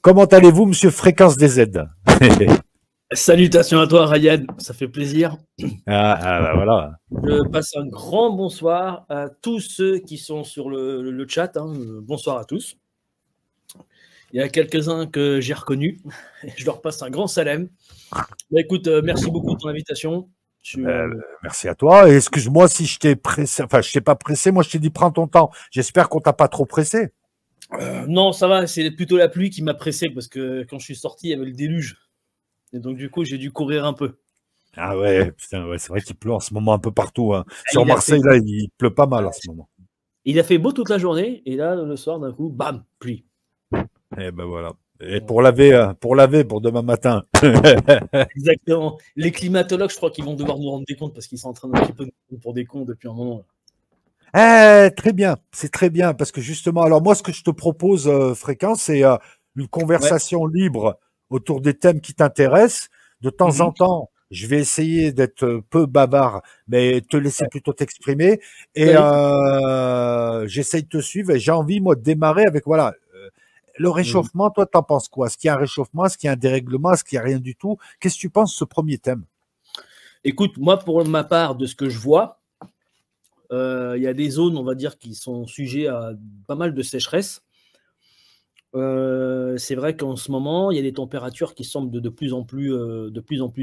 Comment allez-vous, monsieur Fréquence des Z? Salutations à toi, Ryan, ça fait plaisir. Bah voilà. Je passe un grand bonsoir à tous ceux qui sont sur le chat. Bonsoir à tous. Il y a quelques-uns que j'ai reconnus. Je leur passe un grand salam. Bah, écoute, merci beaucoup de ton invitation. Merci à toi. Et excuse-moi si je t'ai pressé. Enfin, je t'ai pas pressé. Moi, je t'ai dit prends ton temps. J'espère qu'on t'a pas trop pressé. Non, ça va. C'est plutôt la pluie qui m'a pressé parce que quand je suis sorti, il y avait le déluge. Et donc, du coup, j'ai dû courir un peu. Ah ouais, putain, ouais, c'est vrai qu'il pleut en ce moment un peu partout. Hein. Sur Marseille, là, il pleut pas mal en ce moment. Il a fait beau toute la journée. Et là, le soir, d'un coup, bam, pluie. Et ben voilà. Et pour laver pour demain matin. Exactement. Les climatologues, je crois qu'ils vont devoir nous rendre des comptes parce qu'ils sont en train d'un petit peu de nous prendre pour des cons depuis un moment. Très bien, c'est très bien parce que justement, alors moi, ce que je te propose, Fréquence, c'est une conversation libre autour des thèmes qui t'intéressent. De temps en temps, je vais essayer d'être peu bavard, mais te laisser plutôt t'exprimer. Et j'essaye de te suivre. Et j'ai envie, moi, de démarrer avec voilà. Le réchauffement, toi, t'en penses quoi? Est-ce qu'il y a un réchauffement? Est-ce qu'il y a un dérèglement? Est-ce qu'il n'y a rien du tout? Qu'est-ce que tu penses de ce premier thème? Écoute, moi, pour ma part, de ce que je vois, il y a des zones, on va dire, qui sont sujets à pas mal de sécheresse. C'est vrai qu'en ce moment, il y a des températures qui semblent de plus en plus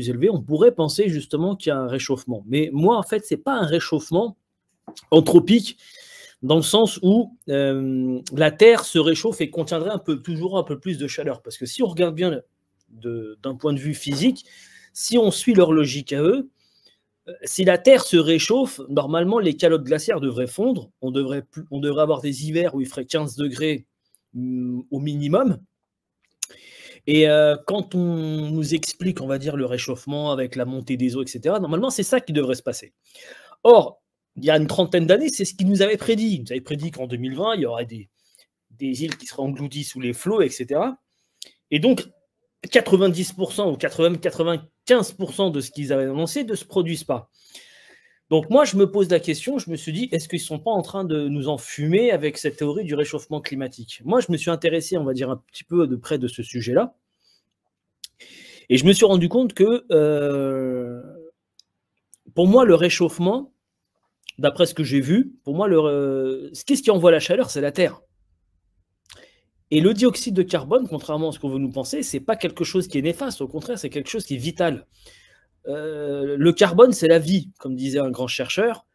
élevées. On pourrait penser justement qu'il y a un réchauffement. Mais moi, en fait, ce n'est pas un réchauffement anthropique, dans le sens où la Terre se réchauffe et contiendrait toujours un peu plus de chaleur. Parce que si on regarde bien d'un point de vue physique, si on suit leur logique à eux, si la Terre se réchauffe, normalement, les calottes glaciaires devraient fondre. On devrait avoir des hivers où il ferait 15 degrés au minimum. Et quand on nous explique, on va dire, le réchauffement avec la montée des eaux, etc., normalement, c'est ça qui devrait se passer. Or, il y a une trentaine d'années, c'est ce qu'ils nous avaient prédit. Ils nous avaient prédit qu'en 2020, il y aurait des îles qui seraient englouties sous les flots, etc. Et donc, 90% ou 95% de ce qu'ils avaient annoncé ne se produisent pas. Donc moi, je me pose la question, je me suis dit, est-ce qu'ils ne sont pas en train de nous enfumer avec cette théorie du réchauffement climatique? Moi, je me suis intéressé, on va dire, un petit peu de près de ce sujet-là. Et je me suis rendu compte que, pour moi, le réchauffement, d'après ce que j'ai vu, pour moi, qu'est-ce qui envoie la chaleur? C'est la Terre. Et le dioxyde de carbone, contrairement à ce qu'on veut nous penser, ce n'est pas quelque chose qui est néfaste. Au contraire, c'est quelque chose qui est vital. Le carbone, c'est la vie, comme disait un grand chercheur.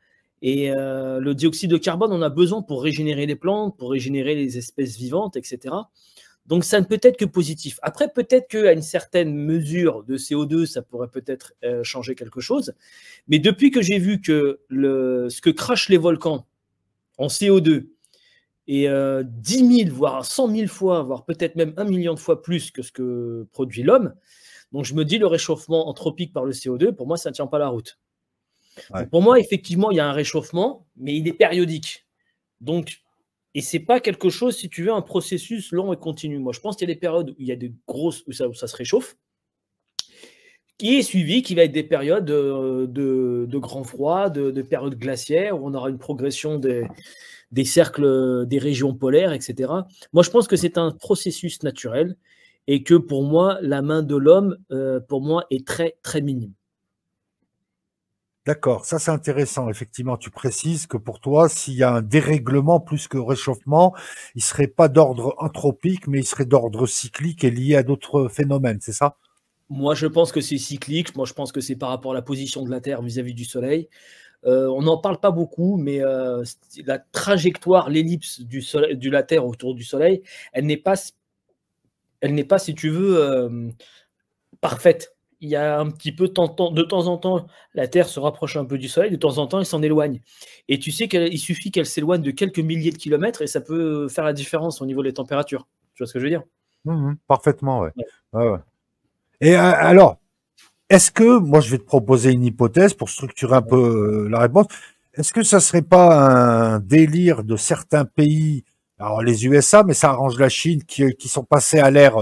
Et le dioxyde de carbone, on a besoin pour régénérer les plantes, pour régénérer les espèces vivantes, etc. Donc, ça ne peut être que positif. Après, peut-être qu'à une certaine mesure de CO2, ça pourrait peut-être changer quelque chose. Mais depuis que j'ai vu que ce que crachent les volcans en CO2 est 10 000, voire 100 000 fois, voire peut-être même 1 million de fois plus que ce que produit l'homme, donc je me dis, le réchauffement anthropique par le CO2, pour moi, ça ne tient pas la route. Ouais. Pour moi, effectivement, il y a un réchauffement, mais il est périodique. Donc, et ce n'est pas quelque chose, si tu veux, un processus long et continu. Moi, je pense qu'il y a des périodes où il y a des grosses, où ça se réchauffe, qui est suivi, qui va être des périodes de grand froid, de périodes glaciaires, où on aura une progression des cercles des régions polaires, etc. Moi, je pense que c'est un processus naturel et que pour moi, la main de l'homme, pour moi, est très, très minime. D'accord, ça c'est intéressant. Effectivement, tu précises que pour toi, s'il y a un dérèglement plus que réchauffement, il ne serait pas d'ordre anthropique, mais il serait d'ordre cyclique et lié à d'autres phénomènes, c'est ça? Moi, je pense que c'est cyclique. Moi, je pense que c'est par rapport à la position de la Terre vis-à-vis du Soleil. On n'en parle pas beaucoup, mais la trajectoire, l'ellipse de la Terre autour du Soleil, elle n'est pas, si tu veux, parfaite. Il y a un petit peu de temps en temps, la Terre se rapproche un peu du Soleil, de temps en temps, elle s'en éloigne. Et tu sais qu'il suffit qu'elle s'éloigne de quelques milliers de kilomètres et ça peut faire la différence au niveau des températures. Tu vois ce que je veux dire? Parfaitement, ouais. Ouais. Et alors, est-ce que, moi je vais te proposer une hypothèse pour structurer un peu la réponse, est-ce que ça serait pas un délire de certains pays, alors les USA, mais ça arrange la Chine, qui sont passés à l'ère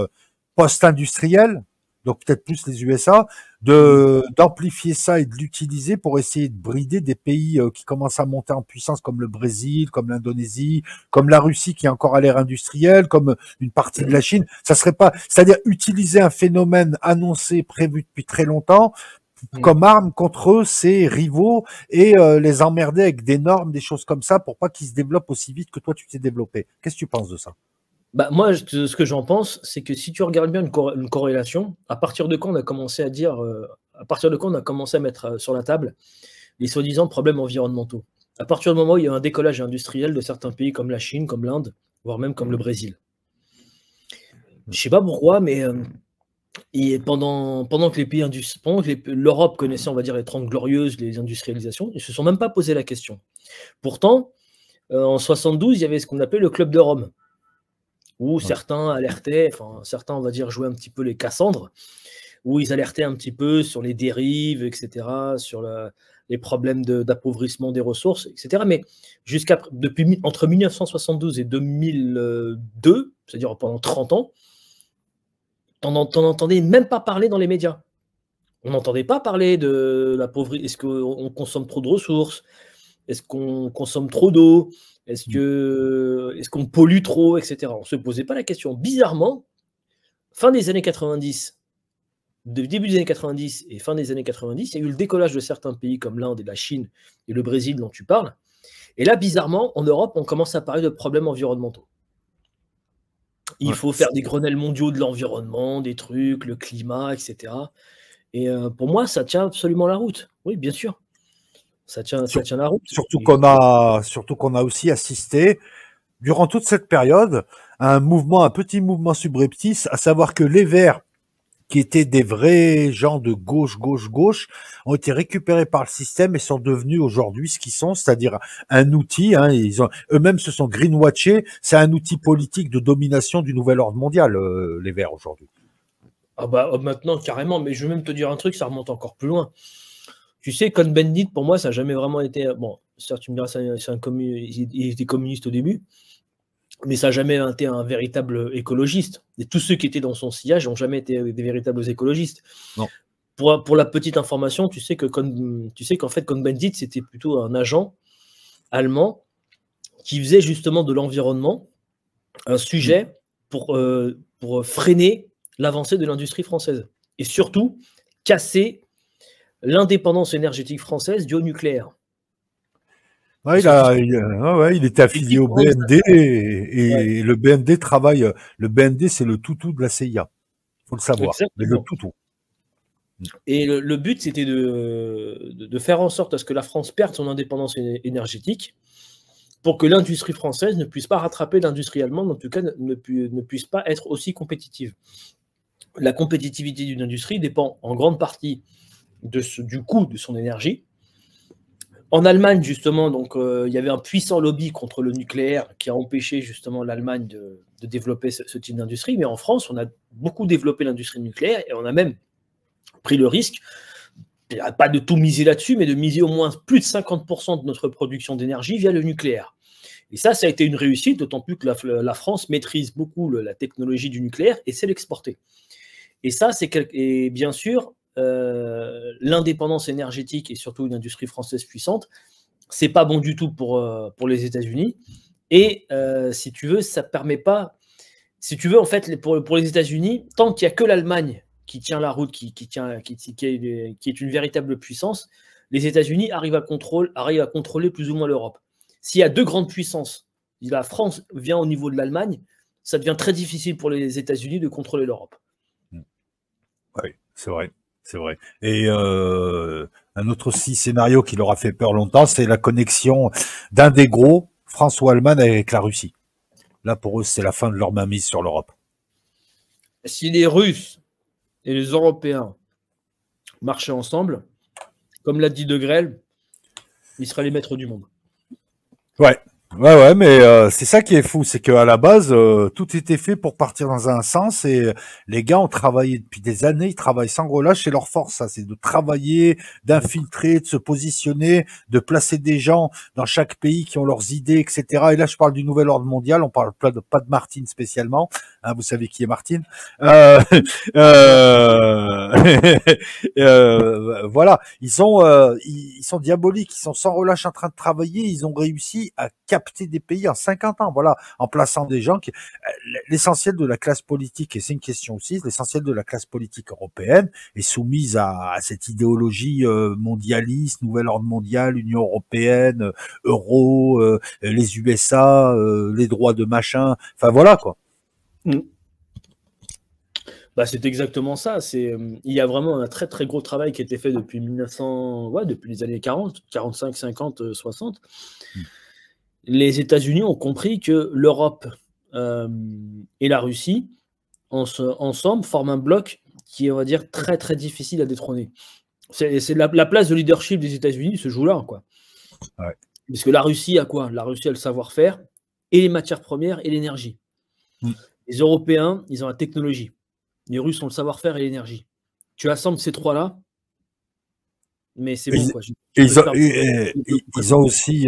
post-industrielle, donc peut-être plus les USA, d'amplifier ça et de l'utiliser pour essayer de brider des pays qui commencent à monter en puissance comme le Brésil, comme l'Indonésie, comme la Russie qui est encore à l'ère industrielle, comme une partie de la Chine. Ça serait pas, c'est-à-dire utiliser un phénomène annoncé, prévu depuis très longtemps comme arme contre ces rivaux et les emmerder avec des normes, des choses comme ça pour pas qu'ils se développent aussi vite que toi tu t'es développé. Qu'est-ce que tu penses de ça? Bah, moi, ce que j'en pense, c'est que si tu regardes bien une corrélation, à partir de quand on a commencé à dire, à partir de quand on a commencé à mettre sur la table les soi-disant problèmes environnementaux. À partir du moment où il y a un décollage industriel de certains pays comme la Chine, comme l'Inde, voire même comme le Brésil. Je sais pas pourquoi, mais et pendant que les pays pendant que l'Europe connaissait, on va dire, les 30 glorieuses, les industrialisations, ils se sont même pas posé la question. Pourtant, en 72, il y avait ce qu'on appelait le Club de Rome, où certains alertaient, enfin certains, on va dire, jouaient un petit peu les Cassandres, où ils alertaient un petit peu sur les dérives, etc., sur les problèmes d'appauvrissement des ressources, etc. Mais entre 1972 et 2002, c'est-à-dire pendant 30 ans, t'en entendais même pas parler dans les médias. On n'entendait pas parler de la pauvreté. Est-ce qu'on consomme trop de ressources? Est-ce qu'on consomme trop d'eau? Est-ce qu'on pollue trop, etc. On ne se posait pas la question. Bizarrement, fin des années 90, début des années 90 et fin des années 90, il y a eu le décollage de certains pays comme l'Inde et la Chine et le Brésil dont tu parles. Et là, bizarrement, en Europe, on commence à parler de problèmes environnementaux. Il faut faire des Grenelles mondiaux de l'environnement, des trucs, le climat, etc. Et pour moi, ça tient absolument la route. Oui, bien sûr. Ça tient la route. Surtout qu'on a aussi assisté, durant toute cette période, à un petit mouvement subreptice, à savoir que les Verts, qui étaient des vrais gens de gauche, ont été récupérés par le système et sont devenus aujourd'hui ce qu'ils sont, c'est-à-dire un outil. Eux-mêmes se sont greenwatchés. C'est un outil politique de domination du nouvel ordre mondial, les Verts aujourd'hui. Ah bah maintenant carrément, mais je vais même te dire un truc, ça remonte encore plus loin. Tu sais, Cohn-Bendit, pour moi, ça n'a jamais vraiment été. Bon, certes, tu me diras, il était communiste au début, mais ça n'a jamais été un véritable écologiste. Et tous ceux qui étaient dans son sillage n'ont jamais été des véritables écologistes. Non. Pour la petite information, tu sais qu'en fait, Cohn-Bendit, c'était plutôt un agent allemand qui faisait justement de l'environnement un sujet pour freiner l'avancée de l'industrie française. Et surtout, casser l'indépendance énergétique française du nucléaire. Ouais, il était affilié au BND et le BND travaille. Le BND, c'est le toutou de la CIA. Il faut le savoir. Mais le toutou. Et le but, c'était de faire en sorte à ce que la France perde son indépendance énergétique pour que l'industrie française ne puisse pas rattraper l'industrie allemande, en tout cas ne puisse pas être aussi compétitive. La compétitivité d'une industrie dépend en grande partie du coût de son énergie. En Allemagne, justement, donc il y avait un puissant lobby contre le nucléaire qui a empêché justement l'Allemagne de développer ce type d'industrie. Mais en France, on a beaucoup développé l'industrie nucléaire et on a même pris le risque, pas de tout miser là-dessus, mais de miser au moins plus de 50% de notre production d'énergie via le nucléaire. Et ça a été une réussite, d'autant plus que la France maîtrise beaucoup la technologie du nucléaire et sait l'exporter. Et ça, et bien sûr, l'indépendance énergétique et surtout une industrie française puissante, c'est pas bon du tout pour les États-Unis. Et si tu veux, ça permet pas. Si tu veux, en fait, pour les États-Unis, tant qu'il n'y a que l'Allemagne qui tient la route, qui est une véritable puissance, les États-Unis arrivent à contrôler plus ou moins l'Europe. S'il y a deux grandes puissances, la France vient au niveau de l'Allemagne, ça devient très difficile pour les États-Unis de contrôler l'Europe. Oui, c'est vrai. C'est vrai. Et un autre aussi scénario qui leur a fait peur longtemps, c'est la connexion d'un des gros, France ou Allemagne, avec la Russie. Là, pour eux, c'est la fin de leur mainmise sur l'Europe. Si les Russes et les Européens marchaient ensemble, comme l'a dit De Grelle, ils seraient les maîtres du monde. Ouais, Ouais, mais c'est ça qui est fou, c'est qu'à la base, tout était fait pour partir dans un sens et les gars ont travaillé depuis des années, ils travaillent sans relâche et leur force, ça, c'est de travailler, d'infiltrer, de se positionner, de placer des gens dans chaque pays qui ont leurs idées, etc. Et là, je parle du nouvel ordre mondial, on parle pas de Martine spécialement, hein, vous savez qui est Martine. Euh, Ouais. euh, voilà, ils sont diaboliques, ils sont sans relâche en train de travailler, ils ont réussi à capter des pays en 50 ans, voilà, en plaçant des gens qui, l'essentiel de la classe politique, et c'est une question aussi, l'essentiel de la classe politique européenne est soumise à cette idéologie mondialiste, nouvel ordre mondial, Union européenne, euro, les USA, les droits de machin, enfin voilà quoi. Mm. Bah, c'est exactement ça. Il y a vraiment un très très gros travail qui a été fait depuis 1900, ouais, depuis les années 40, 45, 50, 60. Les États-Unis ont compris que l'Europe euh, et la Russie, ensemble, forment un bloc qui est, on va dire, très très difficile à détrôner. C'est la place de leadership des États-Unis se joue là, quoi. Ouais. Parce que la Russie a quoi? La Russie a le savoir-faire et les matières premières et l'énergie. Mm. Les Européens, ils ont la technologie. Les Russes ont le savoir-faire et l'énergie. Tu assembles ces trois-là, mais c'est bon, Ils, quoi. Tu peux faire ils ont aussi,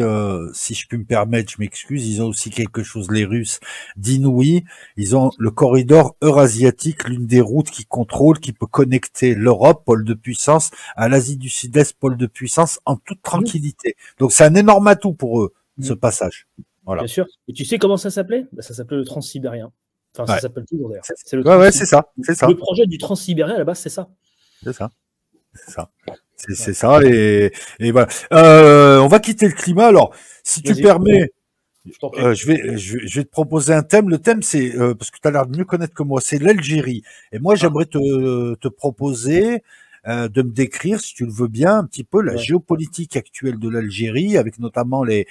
si je puis me permettre, je m'excuse, ils ont aussi quelque chose, les Russes, d'inouï. Ils ont le corridor eurasiatique, l'une des routes qui contrôle, qui peut connecter l'Europe, pôle de puissance, à l'Asie du Sud-Est, pôle de puissance, en toute tranquillité. Donc c'est un énorme atout pour eux, ce passage. Voilà. Bien sûr. Et tu sais comment ça s'appelait? Bah, ça s'appelait le Transsibérien. Enfin, ça Ouais. s'appelle toujours d'ailleurs. C'est le Ouais, c'est ça, c'est Le ça, projet du Transsibérien, à la base, c'est ça. c'est ça. C'est ça. Ouais. C'est ça et voilà. On va quitter le climat. Alors, si tu Vas-y, permets, je t'en prie. je vais te proposer un thème. Le thème, c'est parce que tu as l'air de mieux connaître que moi, c'est l'Algérie. Et moi, Ah, j'aimerais te proposer de me décrire, si tu le veux bien, un petit peu la ouais. géopolitique actuelle de l'Algérie, avec notamment les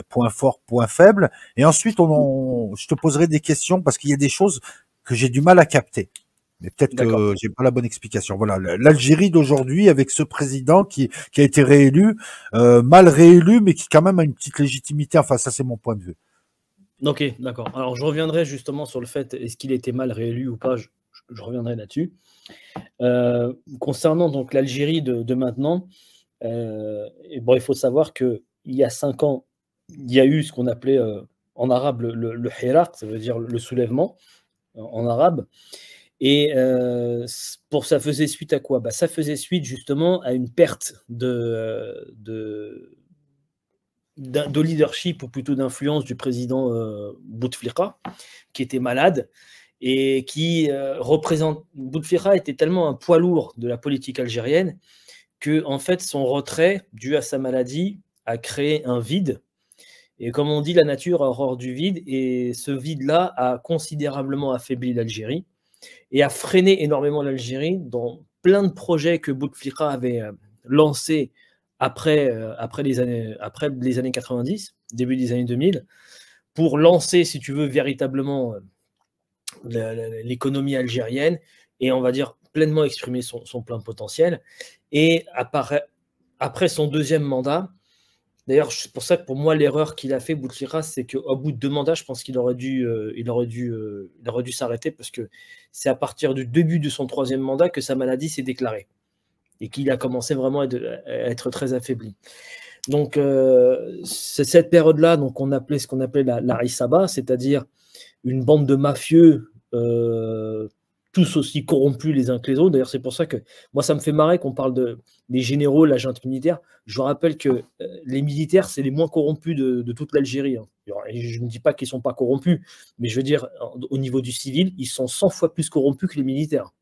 points forts, points faibles. Et ensuite, je te poserai des questions parce qu'il y a des choses que j'ai du mal à capter. Mais peut-être D'accord. que j'ai pas la bonne explication. Voilà, l'Algérie d'aujourd'hui avec ce président qui a été réélu, mal réélu, mais qui quand même a une petite légitimité. Enfin, ça c'est mon point de vue. Ok, d'accord. Alors, je reviendrai justement sur le fait, est-ce qu'il était mal réélu ou pas, je reviendrai là-dessus. Concernant donc l'Algérie de maintenant, et bon, il faut savoir qu'il y a 5 ans, il y a eu ce qu'on appelait en arabe le hirak, ça veut dire le soulèvement en arabe. Et ça faisait suite à quoi? Bah, ça faisait suite justement à une perte de leadership ou plutôt d'influence du président Bouteflika, qui était malade et qui représente. Bouteflika était tellement un poids lourd de la politique algérienne que en fait son retrait dû à sa maladie a créé un vide. Et comme on dit, la nature a horreur du vide, et ce vide-là a considérablement affaibli l'Algérie et a freiné énormément l'Algérie dans plein de projets que Bouteflika avait lancés après les années 90, début des années 2000, pour lancer, si tu veux, véritablement l'économie algérienne et, on va dire, pleinement exprimer son plein potentiel. Et après son deuxième mandat, d'ailleurs, c'est pour ça que pour moi, l'erreur qu'il a fait, Bouteflika, c'est qu'au bout de 2 mandats, je pense qu'il aurait dû s'arrêter, parce que c'est à partir du début de son troisième mandat que sa maladie s'est déclarée et qu'il a commencé vraiment à être très affaibli. Donc, c'est cette période-là, donc on appelait ce qu'on appelait la Issaba, c'est-à-dire une bande de mafieux tous aussi corrompus les uns que les autres. D'ailleurs, c'est pour ça que moi, ça me fait marrer qu'on parle des généraux, la junte militaire. Je vous rappelle que les militaires, c'est les moins corrompus de toute l'Algérie. Hein. Je ne dis pas qu'ils ne sont pas corrompus, mais je veux dire, au niveau du civil, ils sont 100 fois plus corrompus que les militaires.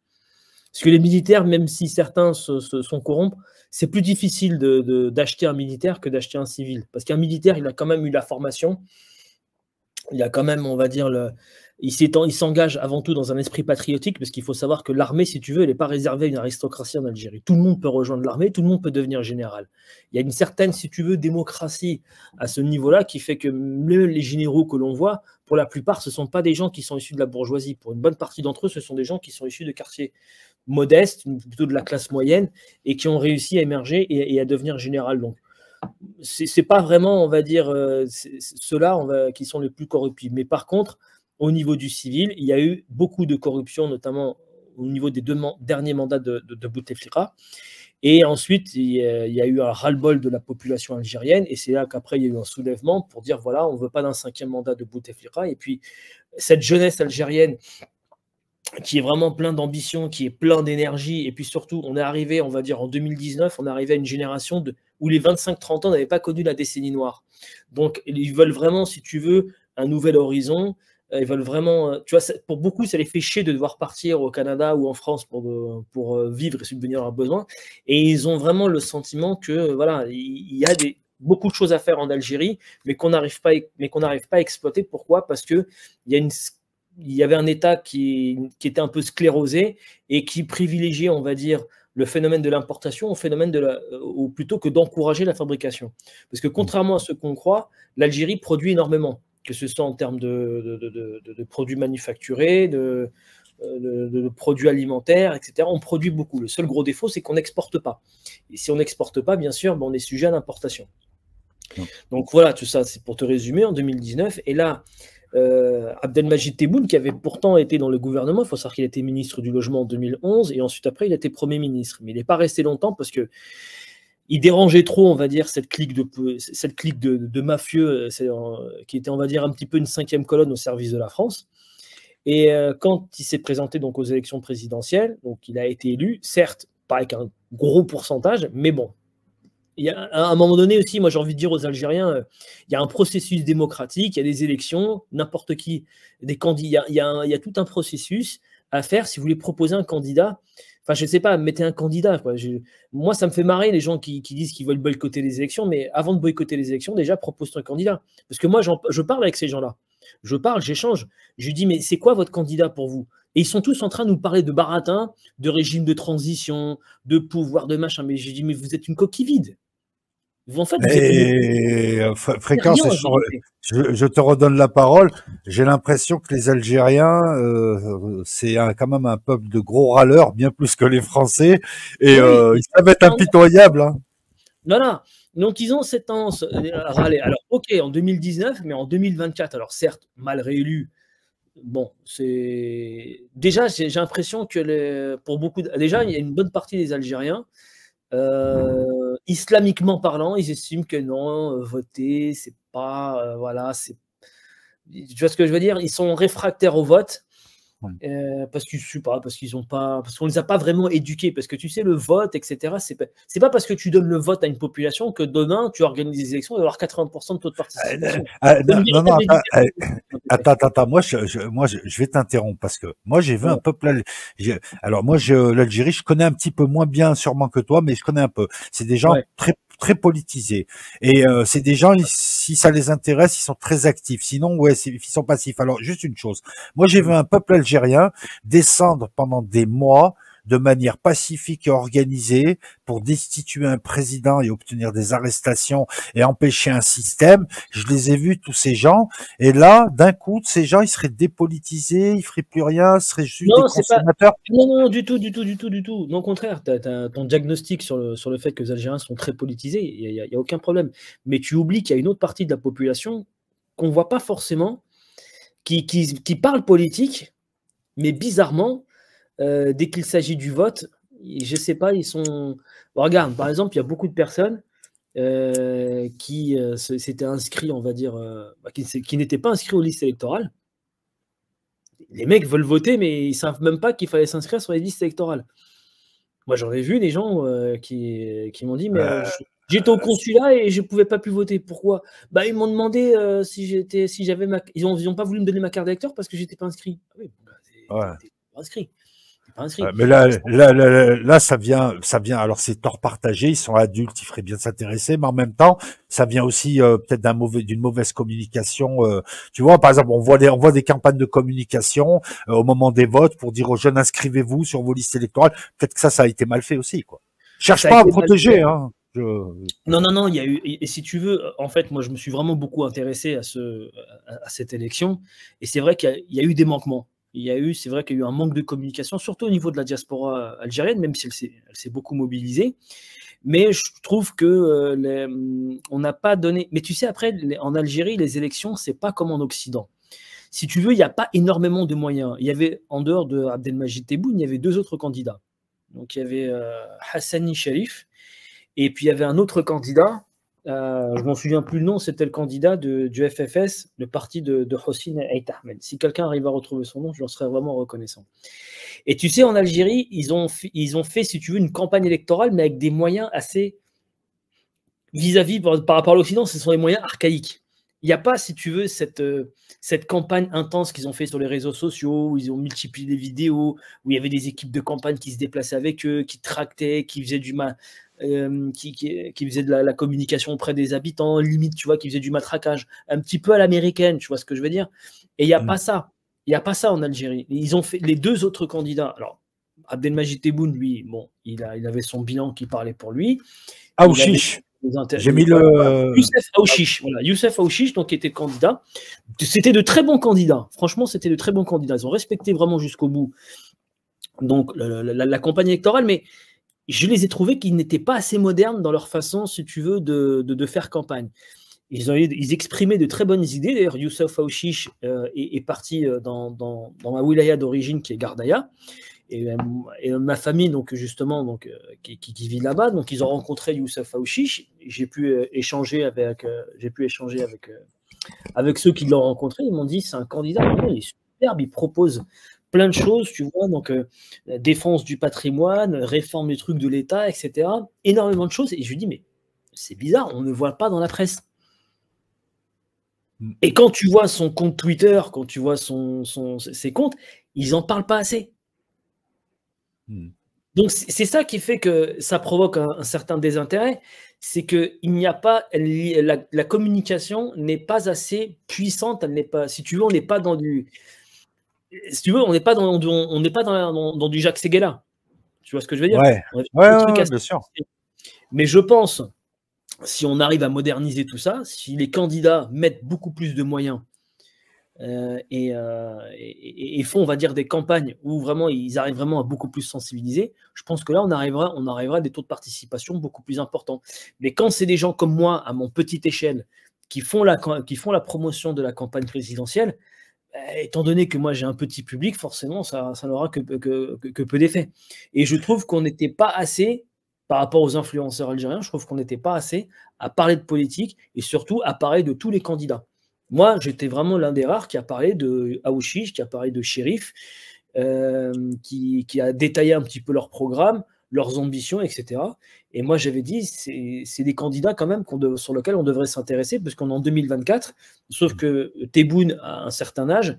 Parce que les militaires, même si certains sont corrompus, c'est plus difficile d'acheter un militaire que d'acheter un civil. Parce qu'un militaire, il a quand même eu la formation, il a quand même, on va dire, il s'engage avant tout dans un esprit patriotique, parce qu'il faut savoir que l'armée, si tu veux, elle n'est pas réservée à une aristocratie en Algérie. Tout le monde peut rejoindre l'armée, tout le monde peut devenir général. Il y a une certaine, si tu veux, démocratie à ce niveau-là, qui fait que même les généraux que l'on voit, pour la plupart, ce ne sont pas des gens qui sont issus de la bourgeoisie. Pour une bonne partie d'entre eux, ce sont des gens qui sont issus de quartiers modestes, plutôt de la classe moyenne, et qui ont réussi à émerger et à devenir général. Donc, c'est pas vraiment, on va dire, ceux-là qui sont les plus corruptibles. Mais par contre, au niveau du civil, il y a eu beaucoup de corruption, notamment au niveau des derniers mandats de Bouteflika. Et ensuite, il y a eu un ras-le-bol de la population algérienne. Et c'est là qu'après, il y a eu un soulèvement pour dire, voilà, on ne veut pas d'un 5e mandat de Bouteflika. Et puis, cette jeunesse algérienne qui est vraiment plein d'ambition, qui est plein d'énergie. Et puis surtout, on est arrivé, on va dire, en 2019, on est arrivé à une génération où les 25-30 ans n'avaient pas connu la décennie noire. Donc, ils veulent vraiment, si tu veux, un nouvel horizon. Ils veulent vraiment, tu vois, pour beaucoup, ça les fait chier de devoir partir au Canada ou en France pour vivre et subvenir à leurs besoins. Et ils ont vraiment le sentiment que, voilà, il y a beaucoup de choses à faire en Algérie, mais qu'on n'arrive pas à exploiter. Pourquoi? Parce qu'il y avait un État qui était un peu sclérosé et qui privilégiait, on va dire, le phénomène de l'importation ou plutôt que d'encourager la fabrication. Parce que contrairement à ce qu'on croit, l'Algérie produit énormément, que ce soit en termes de produits manufacturés, de produits alimentaires, etc. On produit beaucoup. Le seul gros défaut, c'est qu'on n'exporte pas. Et si on n'exporte pas, bien sûr, on est sujet à l'importation. Donc voilà, tout ça, c'est pour te résumer, en 2019. Et là, Abdelmajid Tebboune, qui avait pourtant été dans le gouvernement, il faut savoir qu'il a été ministre du Logement en 2011, et ensuite après, il a été Premier ministre. Mais il n'est pas resté longtemps parce que il dérangeait trop, on va dire, cette clique de mafieux qui était, on va dire, un petit peu une 5e colonne au service de la France. Et quand il s'est présenté donc aux élections présidentielles, donc il a été élu, certes, pas avec un gros pourcentage, mais bon. À un moment donné aussi, moi j'ai envie de dire aux Algériens, il y a un processus démocratique, il y a des élections, n'importe qui, des candidats, il y a tout un processus à faire. Si vous voulez proposer un candidat, enfin je ne sais pas, mettez un candidat, quoi. Moi ça me fait marrer les gens qui disent qu'ils veulent boycotter les élections, mais avant de boycotter les élections, déjà propose un candidat. Parce que moi je parle avec ces gens-là, j'échange, je lui dis mais c'est quoi votre candidat pour vous? Et ils sont tous en train de nous parler de baratin, de régime de transition, de pouvoir, de machin. Mais je dis mais vous êtes une coquille vide. En fait, vous êtes Fréquence, je te redonne la parole. J'ai l'impression que les Algériens, c'est quand même un peuple de gros râleurs, bien plus que les Français, et ils savent être impitoyables. Hein. Voilà. Donc, ils ont cette tendance à râler. Alors, ok, en 2019, mais en 2024, alors certes, mal réélu, bon, c'est... Déjà, j'ai l'impression que pour beaucoup... Déjà, il y a une bonne partie des Algériens, islamiquement parlant, ils estiment que non, voter, c'est pas... voilà, c'est... Tu vois ce que je veux dire? Ils sont réfractaires au vote. Parce qu'on les a pas vraiment éduqués, parce que tu sais le vote, etc. C'est pas parce que tu donnes le vote à une population que demain tu organises des élections et avoir 80% de taux de participation. Non, attends, moi je vais t'interrompre parce que moi j'ai vu un peuple. Alors moi l'Algérie je connais un petit peu moins bien sûrement que toi, mais je connais un peu. C'est des gens très politisés et c'est des gens, si ça les intéresse, ils sont très actifs. Sinon ils sont passifs. Alors juste une chose, moi j'ai vu un peuple algérien descendre pendant des mois de manière pacifique et organisée pour destituer un président et obtenir des arrestations et empêcher un système. Je les ai vus, tous ces gens, et là, d'un coup, ces gens, ils seraient dépolitisés, ils feraient plus rien, ils seraient juste des consommateurs. Non, du tout. Non, au contraire, tu as ton diagnostic sur le fait que les Algériens sont très politisés, il n'y a aucun problème. Mais tu oublies qu'il y a une autre partie de la population qu'on ne voit pas forcément, qui parle politique, mais bizarrement, dès qu'il s'agit du vote, je sais pas, ils sont... Bon, regarde, par exemple, il y a beaucoup de personnes qui s'étaient inscrits, on va dire, qui n'étaient pas inscrits aux listes électorales. Les mecs veulent voter, mais ils savent même pas qu'il fallait s'inscrire sur les listes électorales. Moi, j'en ai vu des gens qui m'ont dit, mais j'étais au consulat et je pouvais pas plus voter. Pourquoi? Bah, ils m'ont demandé si j'avais ils ont pas voulu me donner ma carte d'électeur parce que j'étais pas inscrit. Ah oui, t'es pas inscrit. Mais là, ça vient. Alors, c'est tort partagé. Ils sont adultes, il ferait bien s'intéresser, mais en même temps, ça vient aussi peut-être d'une mauvaise communication. Tu vois, par exemple, on voit des campagnes de communication au moment des votes pour dire aux jeunes inscrivez-vous sur vos listes électorales. Peut-être que ça a été mal fait aussi, quoi. Cherche pas à me protéger, hein. Non, il y a eu, et si tu veux, en fait, moi je me suis vraiment beaucoup intéressé à cette élection, et c'est vrai qu'il y a eu des manquements. C'est vrai qu'il y a eu un manque de communication, surtout au niveau de la diaspora algérienne, même si elle s'est beaucoup mobilisée. Mais je trouve que on n'a pas donné. Mais tu sais, après, en Algérie, les élections, c'est pas comme en Occident. Si tu veux, il n'y a pas énormément de moyens. Il y avait, en dehors de Abdelmajid Tebboune, il y avait 2 autres candidats. Donc, il y avait Hassani Sharif, et puis il y avait un autre candidat, je m'en souviens plus le nom, c'était le candidat du FFS, le parti de Hossein Ait Ahmed. Si quelqu'un arrive à retrouver son nom, je leur serais vraiment reconnaissant. Et tu sais, en Algérie, ils ont fait, si tu veux, une campagne électorale, mais avec des moyens assez vis-à-vis par rapport à l'Occident, ce sont des moyens archaïques. Il n'y a pas, si tu veux, cette campagne intense qu'ils ont fait sur les réseaux sociaux, où ils ont multiplié les vidéos, où il y avait des équipes de campagne qui se déplaçaient avec eux, qui tractaient, qui faisaient qui faisaient de la communication auprès des habitants, limite, tu vois, qui faisaient du matraquage, un petit peu à l'américaine, tu vois ce que je veux dire. Et il n'y a pas ça. Il n'y a pas ça en Algérie. Ils ont fait les 2 autres candidats. Alors, Abdelmajid Tebboune, lui, bon, il avait son bilan qui parlait pour lui. Aouchiche. J'ai mis le. Youssef Aouchiche, voilà, Youssef Aouchiche, donc, qui était candidat. C'était de très bons candidats. Franchement, c'était de très bons candidats. Ils ont respecté vraiment jusqu'au bout donc la campagne électorale, mais je les ai trouvés qu'ils n'étaient pas assez modernes dans leur façon, si tu veux, de faire campagne. Ils exprimaient de très bonnes idées. D'ailleurs, Youssef Aouchiche est parti dans ma wilaya d'origine, qui est Gardaïa. Et ma famille, donc justement, donc, qui vit là-bas, donc ils ont rencontré Youssef Aouchiche. J'ai pu échanger avec ceux qui l'ont rencontré. Ils m'ont dit c'est un candidat, il est superbe, il propose plein de choses, tu vois, donc défense du patrimoine, réforme des trucs de l'État, etc. Énormément de choses. Et je lui dis mais c'est bizarre, on ne voit pas dans la presse. Et quand tu vois son compte Twitter, quand tu vois ses comptes, ils n'en parlent pas assez. Donc c'est ça qui fait que ça provoque un certain désintérêt, c'est qu'il n'y a pas la communication n'est pas assez puissante, elle n'est pas, si tu veux, on n'est pas dans du, si tu veux, on n'est pas dans du Jacques Séguéla. Tu vois ce que je veux dire? Ouais, bien sûr. Mais je pense, si on arrive à moderniser tout ça, si les candidats mettent beaucoup plus de moyens et font, on va dire, des campagnes où vraiment ils arrivent vraiment à beaucoup plus sensibiliser, je pense que là, on arrivera à des taux de participation beaucoup plus importants. Mais quand c'est des gens comme moi, à mon petite échelle, qui font la promotion de la campagne présidentielle, étant donné que moi j'ai un petit public, forcément, ça n'aura que peu d'effet. Et je trouve qu'on n'était pas assez, par rapport aux influenceurs algériens, je trouve qu'on n'était pas assez à parler de politique et surtout à parler de tous les candidats. Moi, j'étais vraiment l'un des rares qui a parlé de Aouchiche, qui a parlé de Chérif, qui a détaillé un petit peu leur programme, leurs ambitions, etc. Et moi, j'avais dit, c'est des candidats quand même sur lesquels on devrait s'intéresser, parce qu'on est en 2024, sauf que Tebboune a un certain âge,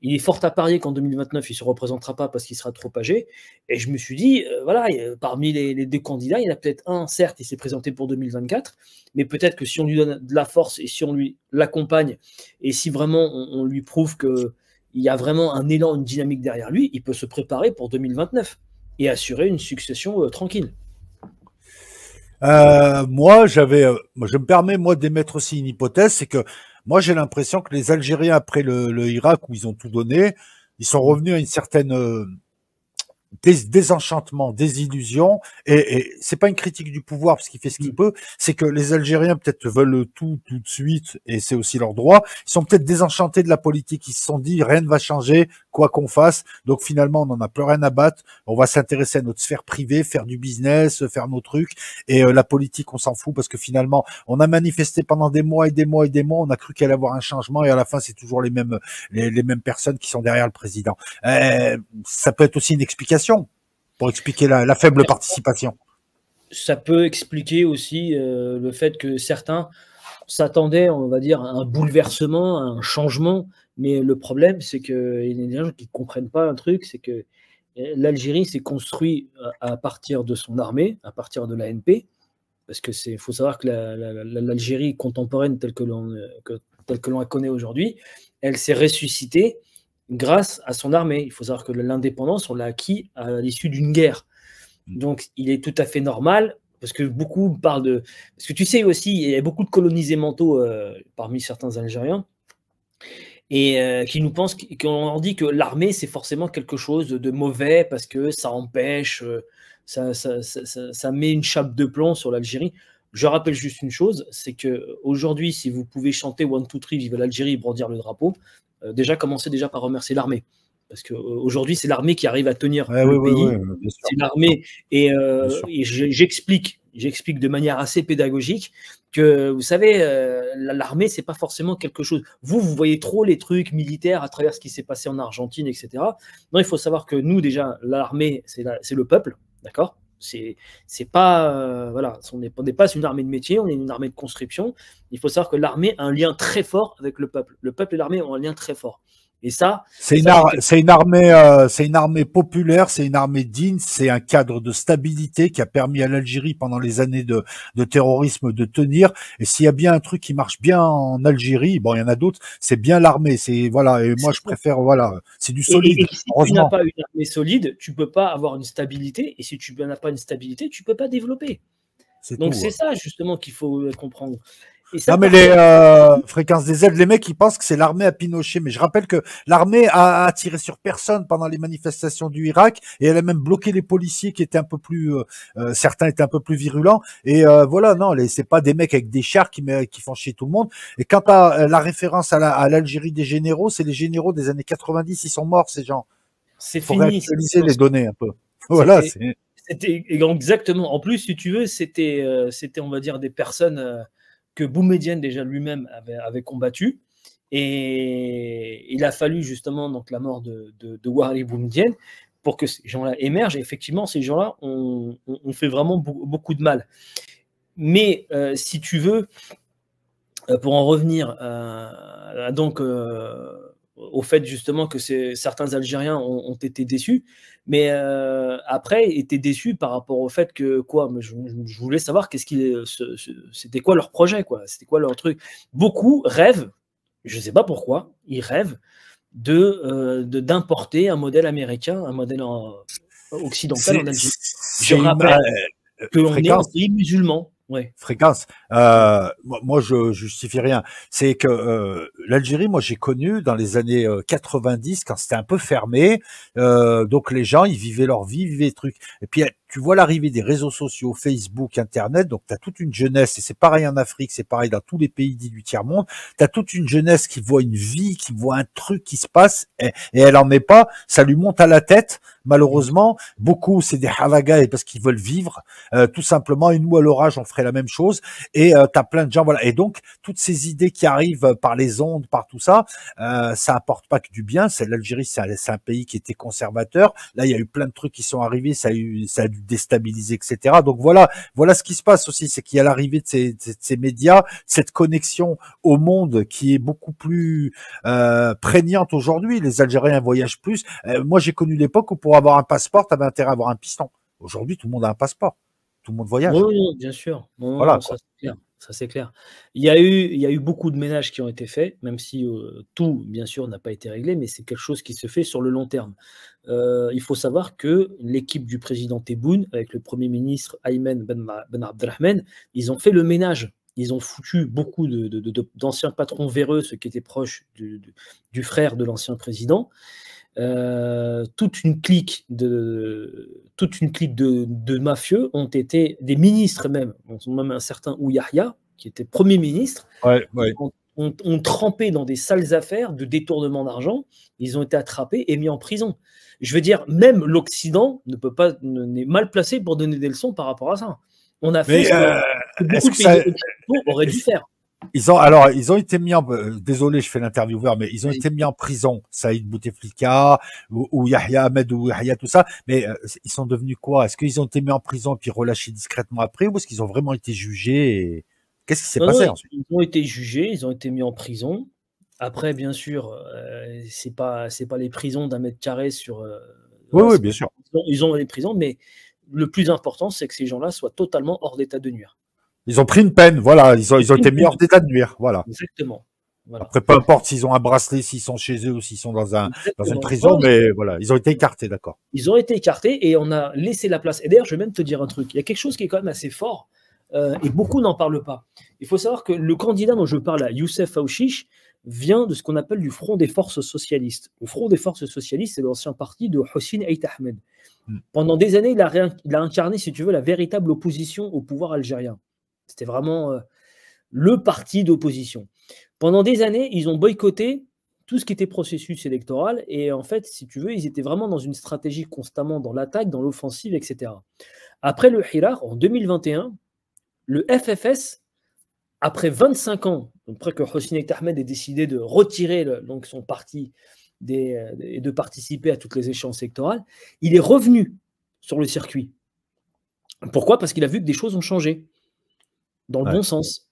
il est fort à parier qu'en 2029, il ne se représentera pas parce qu'il sera trop âgé. Et je me suis dit, voilà, parmi les 2 candidats, il y en a peut-être un, certes, il s'est présenté pour 2024, mais peut-être que si on lui donne de la force et si on lui l'accompagne, et si vraiment on lui prouve qu'il y a vraiment un élan, une dynamique derrière lui, il peut se préparer pour 2029 et assurer une succession tranquille. Moi, je me permets, moi, d'émettre aussi une hypothèse, c'est que moi, j'ai l'impression que les Algériens, après le Irak, où ils ont tout donné, ils sont revenus à une certaine désenchantement, désillusion, et c'est pas une critique du pouvoir parce qu'il fait ce qu'il peut, c'est que les Algériens peut-être veulent tout de suite, et c'est aussi leur droit. Ils sont peut-être désenchantés de la politique, ils se sont dit rien ne va changer, quoi qu'on fasse, donc finalement on n'en a plus rien à battre, on va s'intéresser à notre sphère privée, faire du business, faire nos trucs, et la politique on s'en fout parce que finalement on a manifesté pendant des mois et des mois et des mois, on a cru qu'il allait y avoir un changement, et à la fin c'est toujours les mêmes personnes qui sont derrière le président. Ça peut être aussi une explication pour expliquer la faible participation. Ça peut expliquer aussi le fait que certains s'attendaient, on va dire, à un bouleversement, à un changement, mais le problème, c'est qu'il y a des gens qui ne comprennent pas un truc, c'est que l'Algérie s'est construite à partir de son armée, à partir de l'ANP, parce que faut savoir que l'Algérie contemporaine telle que l'on la connaît aujourd'hui, elle s'est ressuscitée grâce à son armée. Il faut savoir que l'indépendance, on l'a acquis à l'issue d'une guerre. Donc, il est tout à fait normal, parce que beaucoup parlent de... Parce que tu sais aussi, il y a beaucoup de colonisés mentaux parmi certains Algériens, et qui nous pensent, qu'on leur dit que l'armée, c'est forcément quelque chose de mauvais, parce que ça empêche ça met une chape de plomb sur l'Algérie. Je rappelle juste une chose, c'est qu'aujourd'hui, si vous pouvez chanter One, Two, Three, vive l'Algérie et brandir le drapeau, déjà commencez déjà par remercier l'armée. Parce qu'aujourd'hui, c'est l'armée qui arrive à tenir le pays. C'est l'armée. Et j'explique de manière assez pédagogique que, vous savez, l'armée, c'est pas forcément quelque chose. Vous voyez trop les trucs militaires à travers ce qui s'est passé en Argentine, etc. Non, il faut savoir que nous, déjà, l'armée, c'est le peuple, d'accord? C'est pas voilà, on n'est pas une armée de métier, on est une armée de conscription. Il faut savoir que l'armée a un lien très fort avec le peuple. Le peuple et l'armée ont un lien très fort. Et ça, c'est une armée populaire, c'est une armée digne, c'est un cadre de stabilité qui a permis à l'Algérie pendant les années de terrorisme de tenir. Et s'il y a bien un truc qui marche bien en Algérie, bon, il y en a d'autres, c'est bien l'armée. C'est voilà. Et moi, je préfère voilà, c'est du solide. Et si tu n'as pas une armée solide, tu peux pas avoir une stabilité. Et si tu n'as pas une stabilité, tu peux pas développer. Donc c'est ça justement qu'il faut comprendre. Non, mais les fréquences des aides, les mecs, ils pensent que c'est l'armée à Pinochet. Mais je rappelle que l'armée a tiré sur personne pendant les manifestations du Irak et elle a même bloqué les policiers qui étaient un peu plus, certains étaient un peu plus virulents. Et voilà, non, c'est pas des mecs avec des chars qui font chier tout le monde. Et quant à la référence à l'Algérie des généraux, c'est les généraux des années 90, ils sont morts, ces gens. C'est fini. Faut réactualiser les données un peu. Voilà, c'était exactement. En plus, si tu veux, c'était, on va dire, des personnes que Boumedienne déjà lui-même avait combattu. Et il a fallu justement donc la mort de Waly Boumedienne pour que ces gens-là émergent. Et effectivement, ces gens-là ont fait vraiment beaucoup de mal. Mais si tu veux, pour en revenir donc au fait justement que certains Algériens ont été déçus, mais après étaient déçus par rapport au fait que quoi, je voulais savoir c'était quoi leur projet, quoi, c'était quoi leur truc. Beaucoup rêvent, je ne sais pas pourquoi, ils rêvent d'importer un modèle américain, un modèle occidental en Algérie. Je rappelle qu'on est un pays musulman. Ouais. Fréquence. Moi, je justifie rien. C'est que l'Algérie, moi, j'ai connu dans les années 90, quand c'était un peu fermé. Donc les gens, ils vivaient leur vie, vivaient des trucs. Et puis tu vois l'arrivée des réseaux sociaux, Facebook, Internet. Donc tu as toute une jeunesse, et c'est pareil en Afrique, c'est pareil dans tous les pays dits du tiers-monde. Tu as toute une jeunesse qui voit une vie, qui voit un truc qui se passe, et elle en est pas. Ça lui monte à la tête. Malheureusement, beaucoup, c'est des havagas parce qu'ils veulent vivre, tout simplement. Et nous, à l'orage, on ferait la même chose. Et t'as plein de gens, voilà. Et donc, toutes ces idées qui arrivent par les ondes, par tout ça, ça apporte pas que du bien. L'Algérie, c'est un pays qui était conservateur. Là, il y a eu plein de trucs qui sont arrivés, ça a dû déstabiliser, etc. Donc voilà ce qui se passe aussi, c'est qu'il y a l'arrivée de ces médias, cette connexion au monde qui est beaucoup plus prégnante aujourd'hui. Les Algériens voyagent plus. Moi, j'ai connu l'époque où pour avoir un passeport, tu avais intérêt à avoir un piston. Aujourd'hui, tout le monde a un passeport. Tout le monde voyage. Oui, bien sûr. Non, voilà, ça c'est clair. Ça c'est clair. Il y a eu beaucoup de ménages qui ont été faits, même si tout, bien sûr, n'a pas été réglé, mais c'est quelque chose qui se fait sur le long terme. Il faut savoir que l'équipe du président Tebboune, avec le Premier ministre Ayman Ben Abdelrahman, ils ont fait le ménage. Ils ont foutu beaucoup d'anciens patrons véreux, ceux qui étaient proches du frère de l'ancien président. Toute une clique de mafieux ont été des ministres même un certain Ouyahia qui était Premier ministre, ont trempé dans des sales affaires de détournement d'argent. Ils ont été attrapés et mis en prison. Je veux dire, même l'Occident n'est mal placé pour donner des leçons par rapport à ça. On a fait ce que beaucoup de pays occidentaux auraient dû faire. Ils ont été mis désolé, je fais l'intervieweur, mais ils ont été mis en prison. Saïd Bouteflika, ou Yahya Ahmed, ou Yahya, tout ça. Mais ils sont devenus quoi? Est-ce qu'ils ont été mis en prison puis relâchés discrètement après, ou est-ce qu'ils ont vraiment été jugés? Qu'est-ce qui s'est passé ensuite? Ils ont été jugés, ils ont été mis en prison. Après, bien sûr, c'est pas les prisons d'un mètre carré sur. Oui, bien sûr. Ils ont les prisons, mais le plus important, c'est que ces gens-là soient totalement hors d'état de nuire. Ils ont pris une peine, voilà. Ils ont été mis hors d'état de nuire, voilà. Exactement. Voilà. Après, peu importe s'ils ont un bracelet, s'ils sont chez eux ou s'ils sont dans une prison, mais voilà, ils ont été écartés, d'accord. Ils ont été écartés et on a laissé la place. Et d'ailleurs, je vais même te dire un truc. Il y a quelque chose qui est quand même assez fort et beaucoup n'en parlent pas. Il faut savoir que le candidat dont je parle là, Youssef Aouchiche, vient de ce qu'on appelle du Front des forces socialistes. Le Front des forces socialistes, c'est l'ancien parti de Hossein Aït Ahmed. Pendant des années, il a incarné, si tu veux, la véritable opposition au pouvoir algérien. C'était vraiment le parti d'opposition. Pendant des années, ils ont boycotté tout ce qui était processus électoral. Et en fait, si tu veux, ils étaient vraiment dans une stratégie constamment dans l'attaque, dans l'offensive, etc. Après le Hirar, en 2021, le FFS, après 25 ans, après que Hossein Aït Ahmed ait décidé de retirer donc son parti et de participer à toutes les échéances électorales, il est revenu sur le circuit. Pourquoi? Parce qu'il a vu que des choses ont changé dans le bon sens.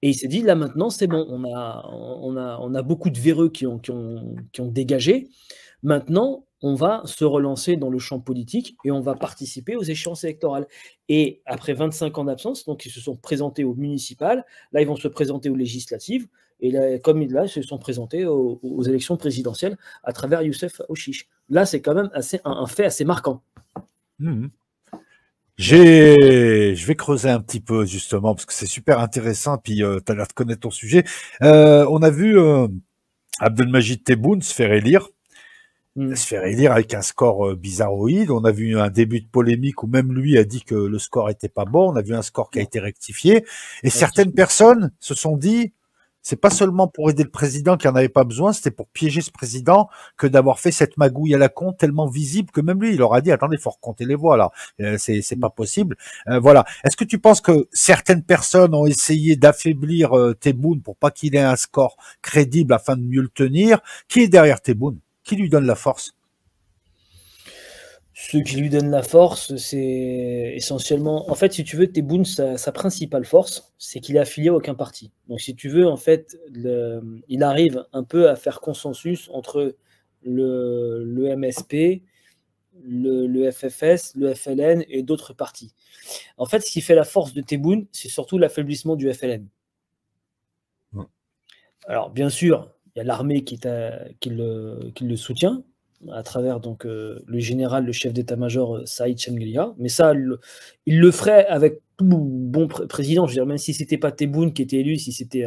Et il s'est dit, là maintenant, c'est bon, on a beaucoup de véreux qui ont dégagé. Maintenant, on va se relancer dans le champ politique et on va participer aux échéances électorales. Et après 25 ans d'absence, donc ils se sont présentés aux municipales, là ils vont se présenter aux législatives, et là, comme là, ils se sont présentés aux élections présidentielles à travers Youssef Aouchiche. Là, c'est quand même un fait assez marquant. Je vais creuser un petit peu justement parce que c'est super intéressant. Puis tu as l'air de connaître ton sujet. On a vu Abdelmajid Tebboune se faire élire. Se faire élire avec un score bizarroïde. On a vu un début de polémique où même lui a dit que le score était pas bon. On a vu un score qui a été rectifié. Et certaines personnes se sont dit, c'est pas seulement pour aider le président qui en avait pas besoin, c'était pour piéger ce président que d'avoir fait cette magouille à la con tellement visible que même lui, il leur a dit, attendez, faut recompter les voix là. C'est pas possible. Voilà. Est-ce que tu penses que certaines personnes ont essayé d'affaiblir Tebboune pour pas qu'il ait un score crédible afin de mieux le tenir? Qui est derrière Tebboune? Qui lui donne la force? Ceux qui lui donnent la force, c'est essentiellement... En fait, si tu veux, Tebboune, sa principale force, c'est qu'il est affilié à aucun parti. Donc, si tu veux, en fait, il arrive un peu à faire consensus entre le MSP, le FFS, le FLN et d'autres partis. En fait, ce qui fait la force de Tebboune, c'est surtout l'affaiblissement du FLN. Alors, bien sûr, il y a l'armée qui le soutient, à travers donc le général, le chef d'état-major Saïd Chenglia. Mais ça, il le ferait avec tout bon président. Je veux dire, même si c'était pas Tebboune qui était élu, si c'était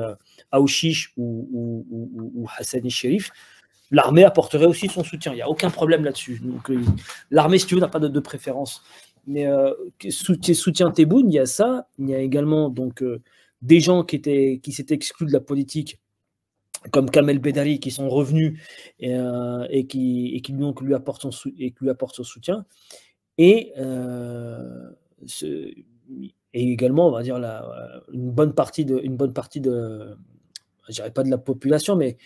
Aouchiche ou Hassani Chérif, l'armée apporterait aussi son soutien. Il n'y a aucun problème là-dessus. Donc l'armée, si tu veux, n'a pas de préférence. Mais qui soutient Tebboune, il y a ça. Il y a également donc des gens qui s'étaient exclus de la politique, comme Kamel Bedari, qui sont revenus et qui donc lui apportent son soutien. Et également, on va dire, une bonne partie de je dirais pas de la population, mais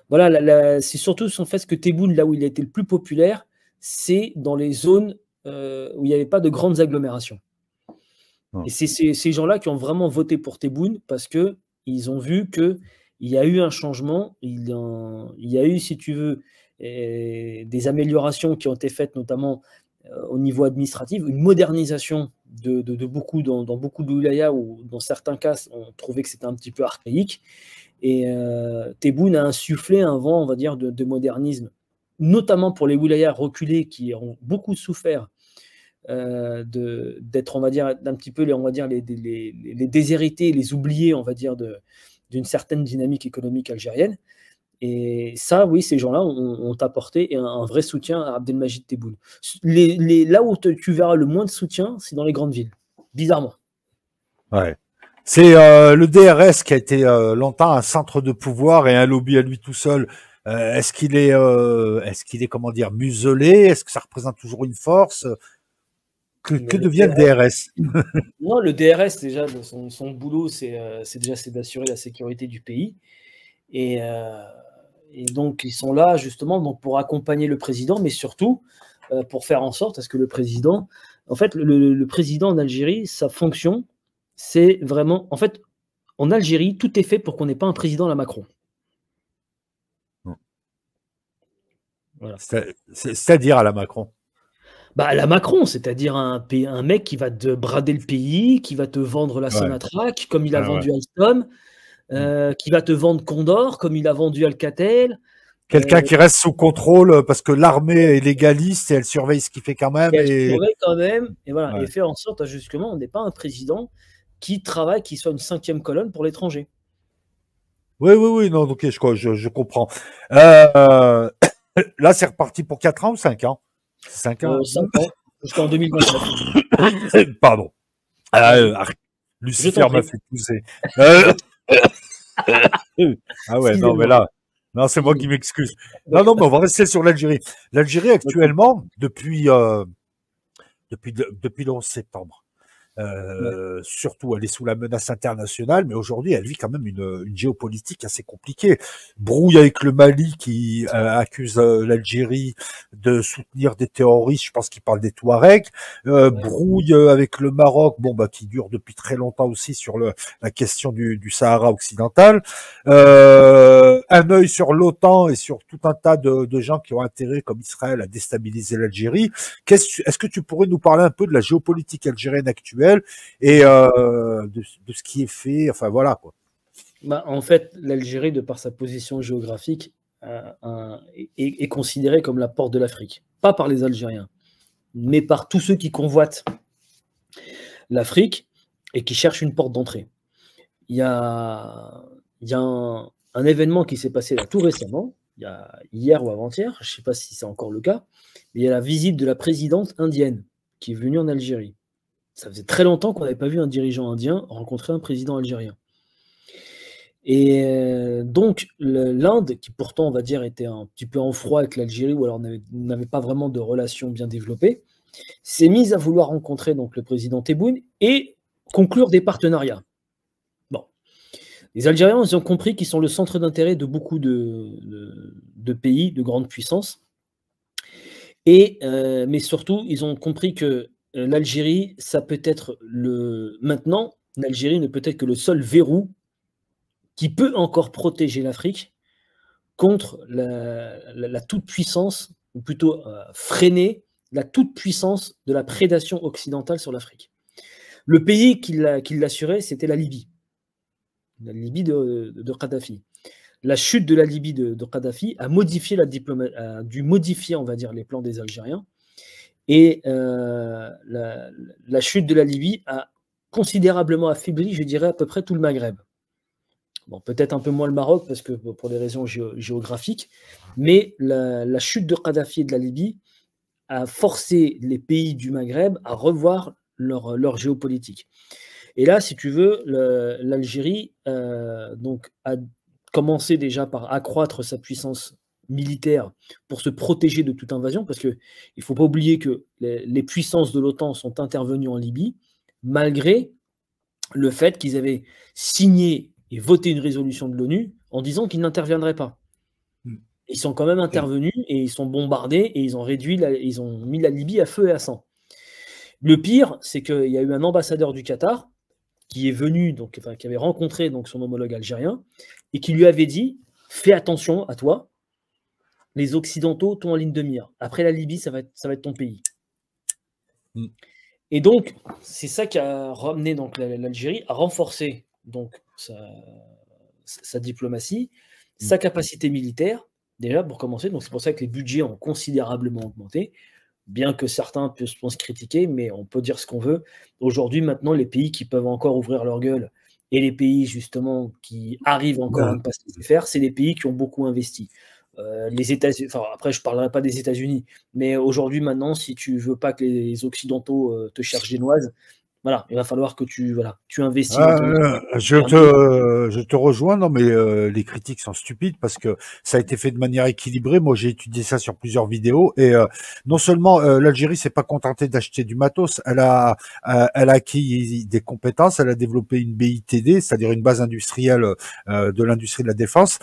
voilà, c'est surtout son fait que Tebboune, là où il a été le plus populaire, c'est dans les zones où il n'y avait pas de grandes agglomérations. Et c'est ces gens-là qui ont vraiment voté pour Tebboune parce qu'ils ont vu que il y a eu un changement, il y a eu, si tu veux, des améliorations qui ont été faites, notamment au niveau administratif, une modernisation de beaucoup, dans beaucoup de wilayas où, dans certains cas, on trouvait que c'était un petit peu archaïque. Et Tebboune a insufflé un vent, on va dire, de modernisme, notamment pour les wilayas reculés qui ont beaucoup souffert d'être, on va dire, d'un petit peu, on va dire, les déshérités, les oubliés, on va dire, d'une certaine dynamique économique algérienne. Et ça, oui, ces gens-là ont apporté un vrai soutien à Abdelmajid Tebboune. Là où tu verras le moins de soutien, c'est dans les grandes villes, bizarrement. Ouais. C'est le DRS qui a été longtemps un centre de pouvoir et un lobby à lui tout seul. Est-ce qu'il est, comment dire, muselé? Est-ce que ça représente toujours une force? Que devient le DRS? Non, le DRS, déjà, son boulot, c'est d'assurer la sécurité du pays. Et donc, ils sont là, justement, donc, pour accompagner le président, mais surtout pour faire en sorte à ce que le président... En fait, le président en Algérie, sa fonction, c'est vraiment... En fait, en Algérie, tout est fait pour qu'on n'ait pas un président à la Macron. Voilà. C'est-à-dire à la Macron? Bah, la Macron, c'est-à-dire un mec qui va te brader le pays, qui va te vendre la Sonatrach, comme il a vendu Alstom, qui va te vendre Condor, comme il a vendu Alcatel. Quelqu'un qui reste sous contrôle parce que l'armée est légaliste et elle surveille ce qu'il fait quand même. Elle surveille quand même, et voilà, et faire en sorte, justement, on n'est pas un président qui travaille, qui soit une 5e colonne pour l'étranger. Oui, non, ok, je comprends. Euh, Là, c'est reparti pour 4 ans ou 5 ans? 5 ans. 5 ans, jusqu'en 2029. Pardon. Je Lucifer t'en m'a prie. fait pousser. Ah ouais, non, mais Excusez-moi. là, non, c'est moi qui m'excuse. Non, non, mais on va rester sur l'Algérie. L'Algérie, actuellement, depuis le 11 septembre, Ouais. surtout, elle est sous la menace internationale, mais aujourd'hui, elle vit quand même une géopolitique assez compliquée. Brouille avec le Mali qui accuse l'Algérie de soutenir des terroristes, je pense qu'il parle des Touaregs. Ouais. Brouille avec le Maroc, bon bah qui dure depuis très longtemps aussi sur la question du Sahara occidental. Un œil sur l'OTAN et sur tout un tas de gens qui ont intérêt, comme Israël, à déstabiliser l'Algérie. Est-ce que tu pourrais nous parler un peu de la géopolitique algérienne actuelle et de ce qui est fait, enfin voilà quoi. Bah, en fait, l'Algérie, de par sa position géographique, est considérée comme la porte de l'Afrique. Pas par les Algériens, mais par tous ceux qui convoitent l'Afrique et qui cherchent une porte d'entrée. Il y a, il y a un événement qui s'est passé là tout récemment, il y a hier ou avant-hier, je ne sais pas si c'est encore le cas, mais il y a la visite de la présidente indienne qui est venue en Algérie. Ça faisait très longtemps qu'on n'avait pas vu un dirigeant indien rencontrer un président algérien. Et donc l'Inde, qui pourtant, on va dire, était un petit peu en froid avec l'Algérie, ou alors n'avait pas vraiment de relations bien développées, s'est mise à vouloir rencontrer donc le président Tebboune et conclure des partenariats. Bon, les Algériens, ils ont compris qu'ils sont le centre d'intérêt de beaucoup de pays, de grandes puissances, et mais surtout, ils ont compris que l'Algérie, ça peut être maintenant, l'Algérie ne peut être que le seul verrou qui peut encore protéger l'Afrique contre la toute-puissance, ou plutôt freiner la toute-puissance de la prédation occidentale sur l'Afrique. Le pays qui l'assurait, c'était la Libye de Kadhafi. La chute de la Libye de Kadhafi a modifié a dû modifier, on va dire, les plans des Algériens. Et la chute de la Libye a considérablement affaibli, je dirais, à peu près tout le Maghreb. Bon, peut-être un peu moins le Maroc, parce que pour des raisons géographiques, mais la chute de Kadhafi et de la Libye a forcé les pays du Maghreb à revoir leur géopolitique. Et là, si tu veux, l'Algérie donc a commencé déjà par accroître sa puissance militaire pour se protéger de toute invasion, parce qu'il ne faut pas oublier que les puissances de l'OTAN sont intervenues en Libye, malgré le fait qu'ils avaient signé et voté une résolution de l'ONU en disant qu'ils n'interviendraient pas. Ils sont quand même intervenus et ils sont bombardés et ils ont mis la Libye à feu et à sang. Le pire, c'est qu'il y a eu un ambassadeur du Qatar qui est venu, donc, enfin, qui avait rencontré donc, son homologue algérien et qui lui avait dit « Fais attention à toi, les Occidentaux t'ont en ligne de mire. Après la Libye, ça va être ton pays. » Et donc, c'est ça qui a ramené donc, l'Algérie à renforcer donc, sa diplomatie, sa capacité militaire, déjà pour commencer. Donc c'est pour ça que les budgets ont considérablement augmenté, bien que certains puissent critiquer, mais on peut dire ce qu'on veut. Aujourd'hui, maintenant, les pays qui peuvent encore ouvrir leur gueule et les pays justement qui arrivent encore à ne pas se laisser faire, c'est les pays qui ont beaucoup investi. Les États-Unis, enfin, après je ne parlerai pas des États-Unis, mais aujourd'hui maintenant, si tu veux pas que les Occidentaux te cherchent génoise, voilà, il va falloir que tu investis dans ton Je te rejoins, non mais les critiques sont stupides parce que ça a été fait de manière équilibrée. Moi, j'ai étudié ça sur plusieurs vidéos et non seulement l'Algérie s'est pas contentée d'acheter du matos, elle a acquis des compétences, elle a développé une BITD, c'est-à-dire une base industrielle de l'industrie de la défense.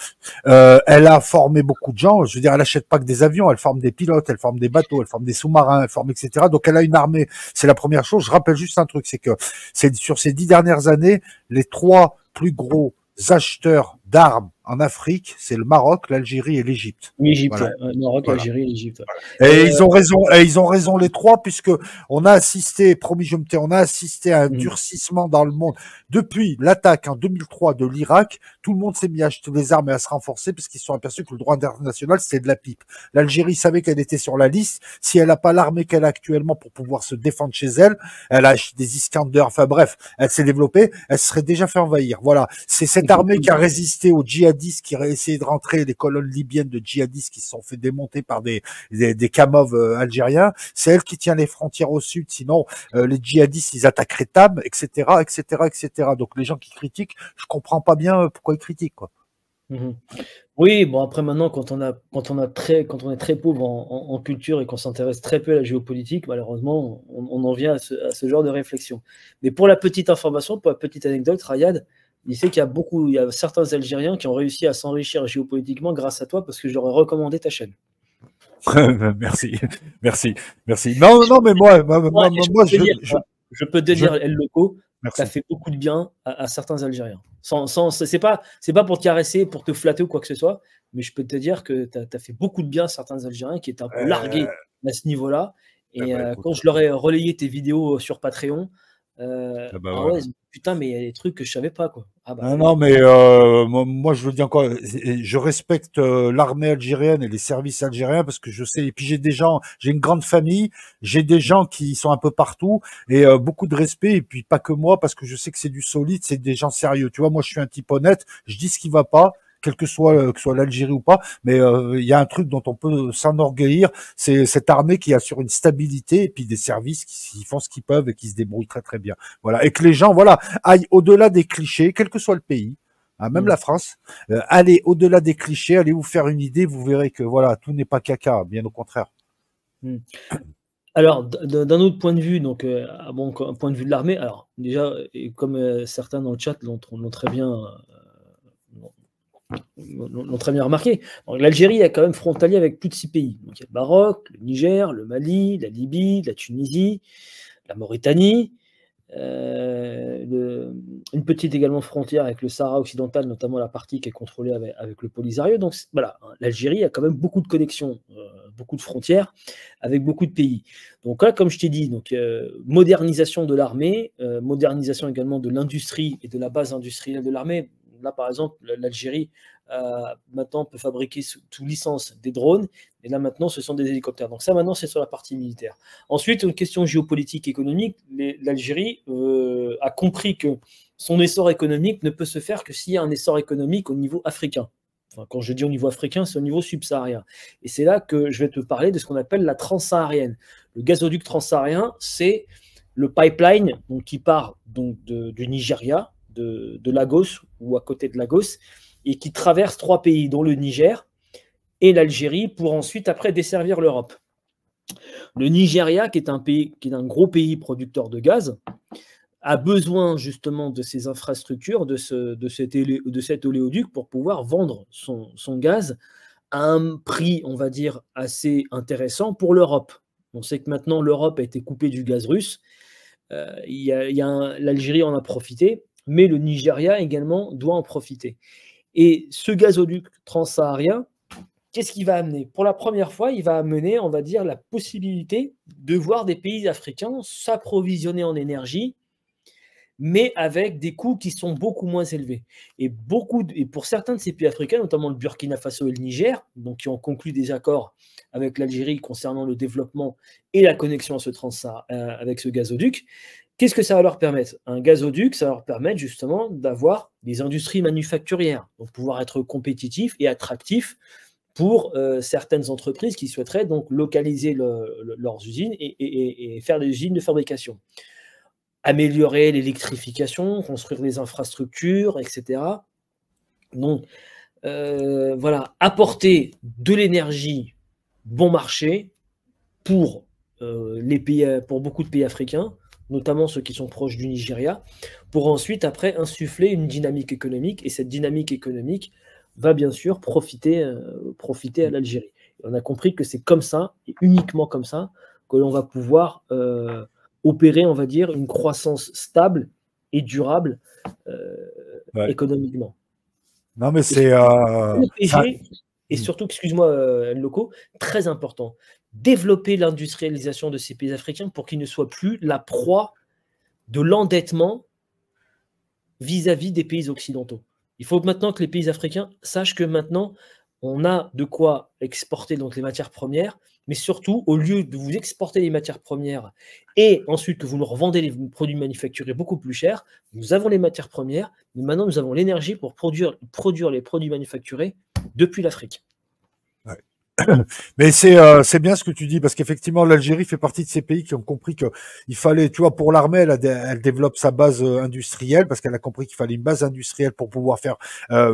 Elle a formé beaucoup de gens. Je veux dire, elle achète pas que des avions, elle forme des pilotes, elle forme des bateaux, elle forme des sous-marins, elle forme etc. Donc, elle a une armée. C'est la première chose. Je rappelle juste un truc, c'est que c'est sur ces 10 dernières années, les 3 plus gros acheteurs d'armes en Afrique, c'est le Maroc, l'Algérie et l'Égypte. L'Égypte, Voilà. ouais. Maroc, Voilà. Algérie, l'Égypte. Et ils ont raison les trois, puisque on a assisté, promis je me tais, on a assisté à un durcissement dans le monde. Depuis l'attaque en 2003 de l'Irak, tout le monde s'est mis à acheter des armes et à se renforcer parce qu'ils se sont aperçus que le droit international, c'était de la pipe. L'Algérie savait qu'elle était sur la liste. Si elle n'a pas l'armée qu'elle a actuellement pour pouvoir se défendre chez elle, elle a acheté des Iskander, enfin bref, elle s'est développée, elle se serait déjà fait envahir. Voilà. C'est cette armée qui a résisté aux djihadistes qui essayaient de rentrer, les colonnes libyennes de djihadistes qui se sont fait démonter par des Kamov algériens. C'est elle qui tient les frontières au sud. Sinon, les djihadistes, ils attaqueraient Tam, etc., etc., etc. Donc les gens qui critiquent, je comprends pas bien pourquoi ils critiquent, quoi. Oui, bon après maintenant, quand on est très pauvre en culture et qu'on s'intéresse très peu à la géopolitique, malheureusement, on en vient à ce genre de réflexion. Mais pour la petite information, pour la petite anecdote, Rayad, il sait qu'il y a certains Algériens qui ont réussi à s'enrichir géopolitiquement grâce à toi parce que je leur ai recommandé ta chaîne. Merci, merci, merci. Non, non, mais moi, je peux te dire, El Loco, ça fait beaucoup de bien à certains Algériens. C'est pas pour te caresser, pour te flatter ou quoi que ce soit, mais je peux te dire que tu as fait beaucoup de bien à certains Algériens qui étaient un peu largués à ce niveau-là. Et quand je leur ai relayé tes vidéos sur Patreon, ouais, putain, mais il y a des trucs que je savais pas, quoi. Non, mais moi je veux dire encore, je respecte l'armée algérienne et les services algériens parce que je sais, et puis j'ai une grande famille, j'ai des gens qui sont un peu partout et beaucoup de respect, et puis pas que moi parce que je sais que c'est du solide, c'est des gens sérieux. Tu vois, moi je suis un type honnête, je dis ce qui va pas, quel que soit l'Algérie ou pas, mais il y a un truc dont on peut s'enorgueillir, c'est cette armée qui assure une stabilité et puis des services qui font ce qu'ils peuvent et qui se débrouillent très très bien. Voilà, et que les gens, voilà, aillent au-delà des clichés, quel que soit le pays. Hein, même la France, allez au-delà des clichés, allez vous faire une idée, vous verrez que voilà, tout n'est pas caca, bien au contraire. Alors, d'un autre point de vue, donc, un point de vue de l'armée, alors déjà, et comme certains dans le chat l'ont très bien remarqué. L'Algérie est quand même frontalier avec plus de 6 pays. Donc, il y a le Maroc, le Niger, le Mali, la Libye, la Tunisie, la Mauritanie, une petite également frontière avec le Sahara occidental, notamment la partie qui est contrôlée avec le Polisario. Donc voilà, l'Algérie a quand même beaucoup de connexions, beaucoup de frontières avec beaucoup de pays. Donc là, comme je t'ai dit, donc, modernisation de l'armée, modernisation également de l'industrie et de la base industrielle de l'armée. Là, par exemple, l'Algérie maintenant peut fabriquer sous licence des drones, et là maintenant ce sont des hélicoptères. Donc ça maintenant c'est sur la partie militaire. Ensuite, une question géopolitique économique, l'Algérie a compris que son essor économique ne peut se faire que s'il y a un essor économique au niveau africain. Enfin, quand je dis au niveau africain, c'est au niveau subsaharien. Et c'est là que je vais te parler de ce qu'on appelle la transsaharienne. Le gazoduc transsaharien, c'est le pipeline donc, qui part donc, du Nigeria, de Lagos ou à côté de Lagos, et qui traverse 3 pays, dont le Niger et l'Algérie, pour ensuite après desservir l'Europe. Le Nigeria, qui est un gros pays producteur de gaz, a besoin justement de ces infrastructures, de cet oléoduc pour pouvoir vendre son gaz à un prix, on va dire, assez intéressant pour l'Europe. On sait que maintenant l'Europe a été coupée du gaz russe. L'Algérie en a profité, mais le Nigeria également doit en profiter. Et ce gazoduc transsaharien, qu'est-ce qu'il va amener? Pour la première fois, il va amener, on va dire, la possibilité de voir des pays africains s'approvisionner en énergie, mais avec des coûts qui sont beaucoup moins élevés. Et pour certains de ces pays africains, notamment le Burkina Faso et le Niger, donc qui ont conclu des accords avec l'Algérie concernant le développement et la connexion avec ce gazoduc, qu'est-ce que ça va leur permettre? Un gazoduc, ça va leur permettre justement d'avoir des industries manufacturières, donc pouvoir être compétitifs et attractifs pour certaines entreprises qui souhaiteraient donc localiser leurs usines et faire des usines de fabrication. Améliorer l'électrification, construire des infrastructures, etc. Donc, voilà, apporter de l'énergie bon marché pour beaucoup de pays africains, notamment ceux qui sont proches du Nigeria, pour ensuite, après, insuffler une dynamique économique. Et cette dynamique économique va bien sûr profiter à l'Algérie. On a compris que c'est comme ça, et uniquement comme ça, que l'on va pouvoir opérer, on va dire, une croissance stable et durable économiquement. Non, mais Et c'est. le Ça... PG, et surtout, excuse-moi, locaux, très important, développer l'industrialisation de ces pays africains pour qu'ils ne soient plus la proie de l'endettement vis-à-vis des pays occidentaux. Il faut maintenant que les pays africains sachent que maintenant, on a de quoi exporter donc les matières premières, mais surtout, au lieu de vous exporter les matières premières et ensuite que vous nous revendez les produits manufacturés beaucoup plus chers, nous avons les matières premières, mais maintenant nous avons l'énergie pour produire les produits manufacturés depuis l'Afrique. Ouais. Mais c'est bien ce que tu dis, parce qu'effectivement, l'Algérie fait partie de ces pays qui ont compris que il fallait, tu vois, pour l'armée, elle développe sa base industrielle, parce qu'elle a compris qu'il fallait une base industrielle pour pouvoir faire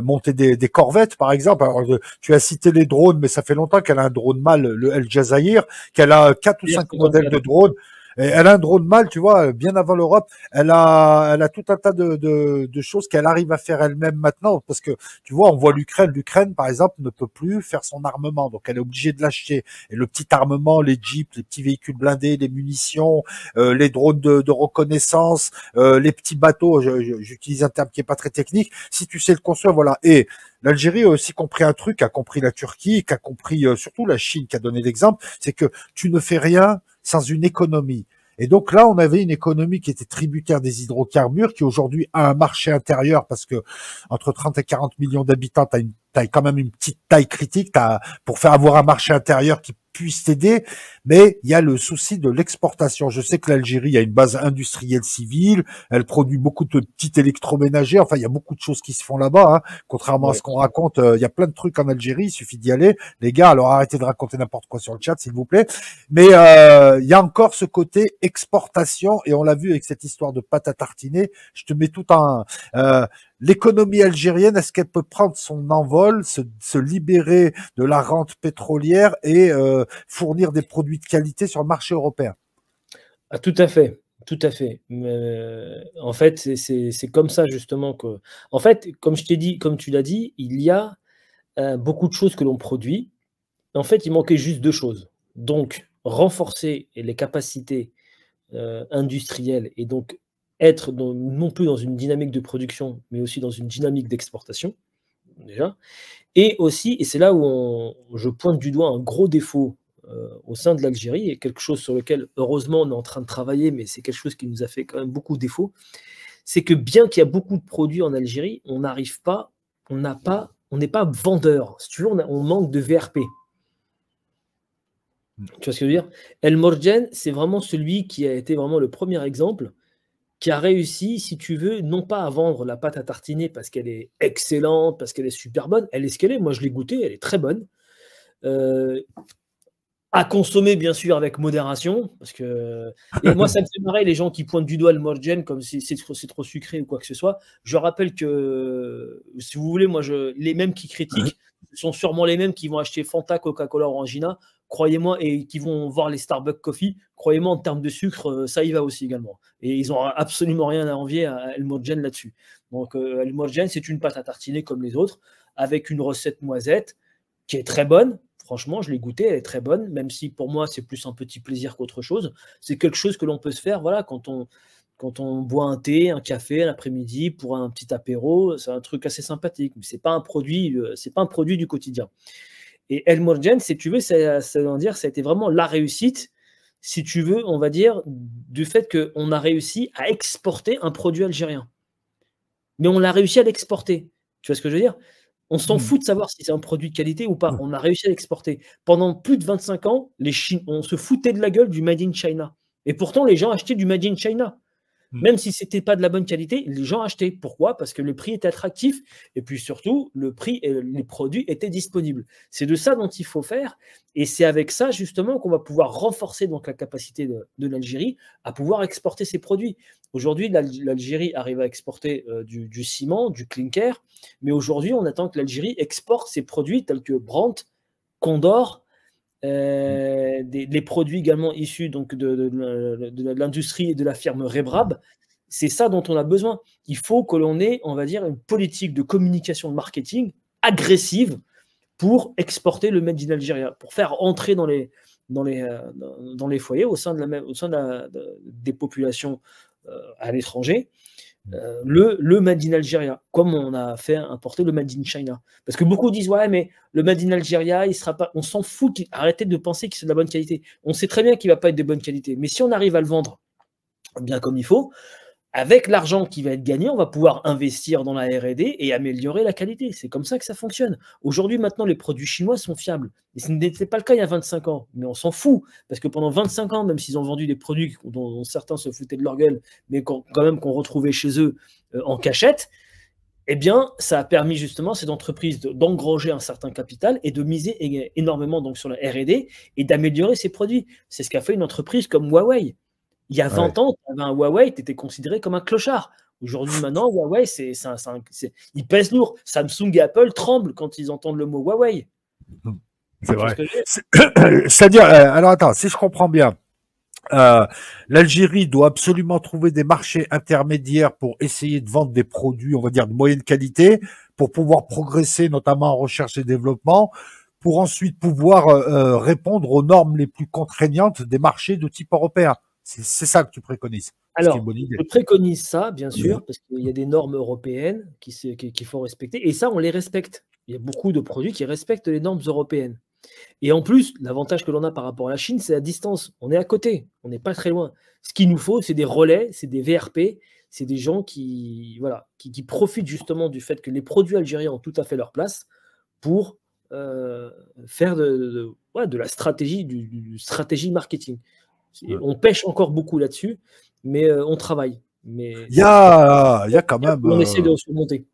monter des corvettes, par exemple. Alors, tu as cité les drones, mais ça fait longtemps qu'elle a un drone mâle, le El Jazair, qu'elle a 4 ou 5 modèles de drones. Et elle a un drone mâle, tu vois, bien avant l'Europe. Elle a tout un tas de choses qu'elle arrive à faire elle-même maintenant, parce que tu vois, on voit l'Ukraine. L'Ukraine, par exemple, ne peut plus faire son armement, donc elle est obligée de l'acheter. Et le petit armement, les jeeps, les petits véhicules blindés, les munitions, les drones de reconnaissance, les petits bateaux. J'utilise un terme qui est pas très technique. Si tu sais le construire, voilà. Et l'Algérie a aussi compris un truc, a compris la Turquie, qu'a compris surtout la Chine, qui a donné l'exemple, c'est que tu ne fais rien sans une économie. Et donc là, on avait une économie qui était tributaire des hydrocarbures, qui aujourd'hui a un marché intérieur, parce que entre 30 et 40 millions d'habitants, t'as quand même une petite taille critique pour faire avoir un marché intérieur qui puisse t'aider, mais il y a le souci de l'exportation. Je sais que l'Algérie a une base industrielle civile, elle produit beaucoup de petits électroménagers, enfin il y a beaucoup de choses qui se font là-bas, hein. Contrairement à ce qu'on raconte, il y a plein de trucs en Algérie, il suffit d'y aller. Les gars, alors arrêtez de raconter n'importe quoi sur le chat, s'il vous plaît. Mais il y a encore ce côté exportation, et on l'a vu avec cette histoire de pâte à tartiner. Je te mets tout en... l'économie algérienne, est-ce qu'elle peut prendre son envol, se libérer de la rente pétrolière et fournir des produits de qualité sur le marché européen? Ah, tout à fait, tout à fait. En fait, c'est comme ça justement que en fait, comme je t'ai dit, comme tu l'as dit, il y a, beaucoup de choses que l'on produit. En fait, il manquait juste 2 choses. Donc renforcer les capacités, industrielles et donc être non plus dans une dynamique de production, mais aussi dans une dynamique d'exportation, déjà. Et aussi, et c'est là où je pointe du doigt un gros défaut au sein de l'Algérie, et quelque chose sur lequel, heureusement, on est en train de travailler, mais c'est quelque chose qui nous a fait quand même beaucoup de défauts, c'est que bien qu'il y a beaucoup de produits en Algérie, on n'arrive pas, on n'est pas vendeur. Si tu veux, on manque de VRP. Tu vois ce que je veux dire? El Morgen, c'est vraiment celui qui a été vraiment le premier exemple qui a réussi, si tu veux, non pas à vendre la pâte à tartiner parce qu'elle est excellente, parce qu'elle est super bonne. Elle est ce qu'elle est. Moi, je l'ai goûtée, elle est très bonne. À consommer, bien sûr, avec modération. Parce que... Et moi, ça me fait marrer les gens qui pointent du doigt le Morgen comme si c'est trop sucré ou quoi que ce soit. Je rappelle que, si vous voulez, les mêmes qui critiquent sont sûrement les mêmes qui vont acheter Fanta, Coca-Cola, Orangina, croyez-moi, et qui vont voir les Starbucks Coffee. Croyez-moi, en termes de sucre, ça y va aussi également. Et ils n'ont absolument rien à envier à El Morgen là-dessus. Donc, El Morgen, c'est une pâte à tartiner comme les autres, avec une recette noisette qui est très bonne. Franchement, je l'ai goûtée, elle est très bonne, même si pour moi, c'est plus un petit plaisir qu'autre chose. C'est quelque chose que l'on peut se faire, voilà, quand on boit un thé, un café l'après-midi pour un petit apéro, c'est un truc assez sympathique. Mais c'est pas un produit du quotidien. Et El Morgen, si tu veux, ça a été vraiment la réussite, si tu veux, on va dire, du fait qu'on a réussi à exporter un produit algérien. Mais on l'a réussi à l'exporter. Tu vois ce que je veux dire? On s'en fout de savoir si c'est un produit de qualité ou pas. On a réussi à l'exporter. Pendant plus de 25 ans, on se foutait de la gueule du Made in China. Et pourtant, les gens achetaient du Made in China. Même si ce n'était pas de la bonne qualité, les gens achetaient. Pourquoi? Parce que le prix était attractif et puis surtout, le prix et les produits étaient disponibles. C'est de ça dont il faut faire et c'est avec ça justement qu'on va pouvoir renforcer donc la capacité de l'Algérie à pouvoir exporter ses produits. Aujourd'hui, l'Algérie arrive à exporter du ciment, du clinker, mais aujourd'hui, on attend que l'Algérie exporte ses produits tels que Brandt, Condor, des produits également issus donc de l'industrie et de la firme Rebrab. C'est ça dont on a besoin. Il faut que l'on ait, on va dire, une politique de communication, de marketing agressive pour exporter le Made in Algeria, pour faire entrer dans les foyers au sein des populations à l'étranger, le Made in Algeria, comme on a fait importer le Made in China. Parce que beaucoup disent, ouais, mais le Made in Algeria, il sera pas. On s'en fout, arrêtez de penser que c'est de la bonne qualité. On sait très bien qu'il ne va pas être de bonne qualité. Mais si on arrive à le vendre bien comme il faut, avec l'argent qui va être gagné, on va pouvoir investir dans la R&D et améliorer la qualité. C'est comme ça que ça fonctionne. Aujourd'hui, maintenant, les produits chinois sont fiables. Et ce n'était pas le cas il y a 25 ans. Mais on s'en fout. Parce que pendant 25 ans, même s'ils ont vendu des produits dont certains se foutaient de leur gueule, mais quand même qu'on retrouvait chez eux en cachette, eh bien, ça a permis justement à ces entreprises d'engranger un certain capital et de miser énormément donc, sur la R&D et d'améliorer ses produits. C'est ce qu'a fait une entreprise comme Huawei. Il y a 20 ans, tu avais un Huawei, tu étais considéré comme un clochard. Aujourd'hui, maintenant, Huawei, il pèse lourd. Samsung et Apple tremblent quand ils entendent le mot Huawei. C'est vrai. C'est-à-dire, alors attends, si je comprends bien, l'Algérie doit absolument trouver des marchés intermédiaires pour essayer de vendre des produits, on va dire, de moyenne qualité, pour pouvoir progresser, notamment en recherche et développement, pour ensuite pouvoir répondre aux normes les plus contraignantes des marchés de type européen. C'est ça que tu préconises. Alors, je préconise ça, bien sûr, parce qu'il y a des normes européennes qu'il faut respecter, et ça, on les respecte. Il y a beaucoup de produits qui respectent les normes européennes. Et en plus, l'avantage que l'on a par rapport à la Chine, c'est la distance. On est à côté, on n'est pas très loin. Ce qu'il nous faut, c'est des relais, c'est des VRP, c'est des gens qui profitent justement du fait que les produits algériens ont tout à fait leur place pour faire de la stratégie, du stratégie marketing. On pêche encore beaucoup là-dessus, mais on travaille. Mais il y a quand même. On essaie de se monter.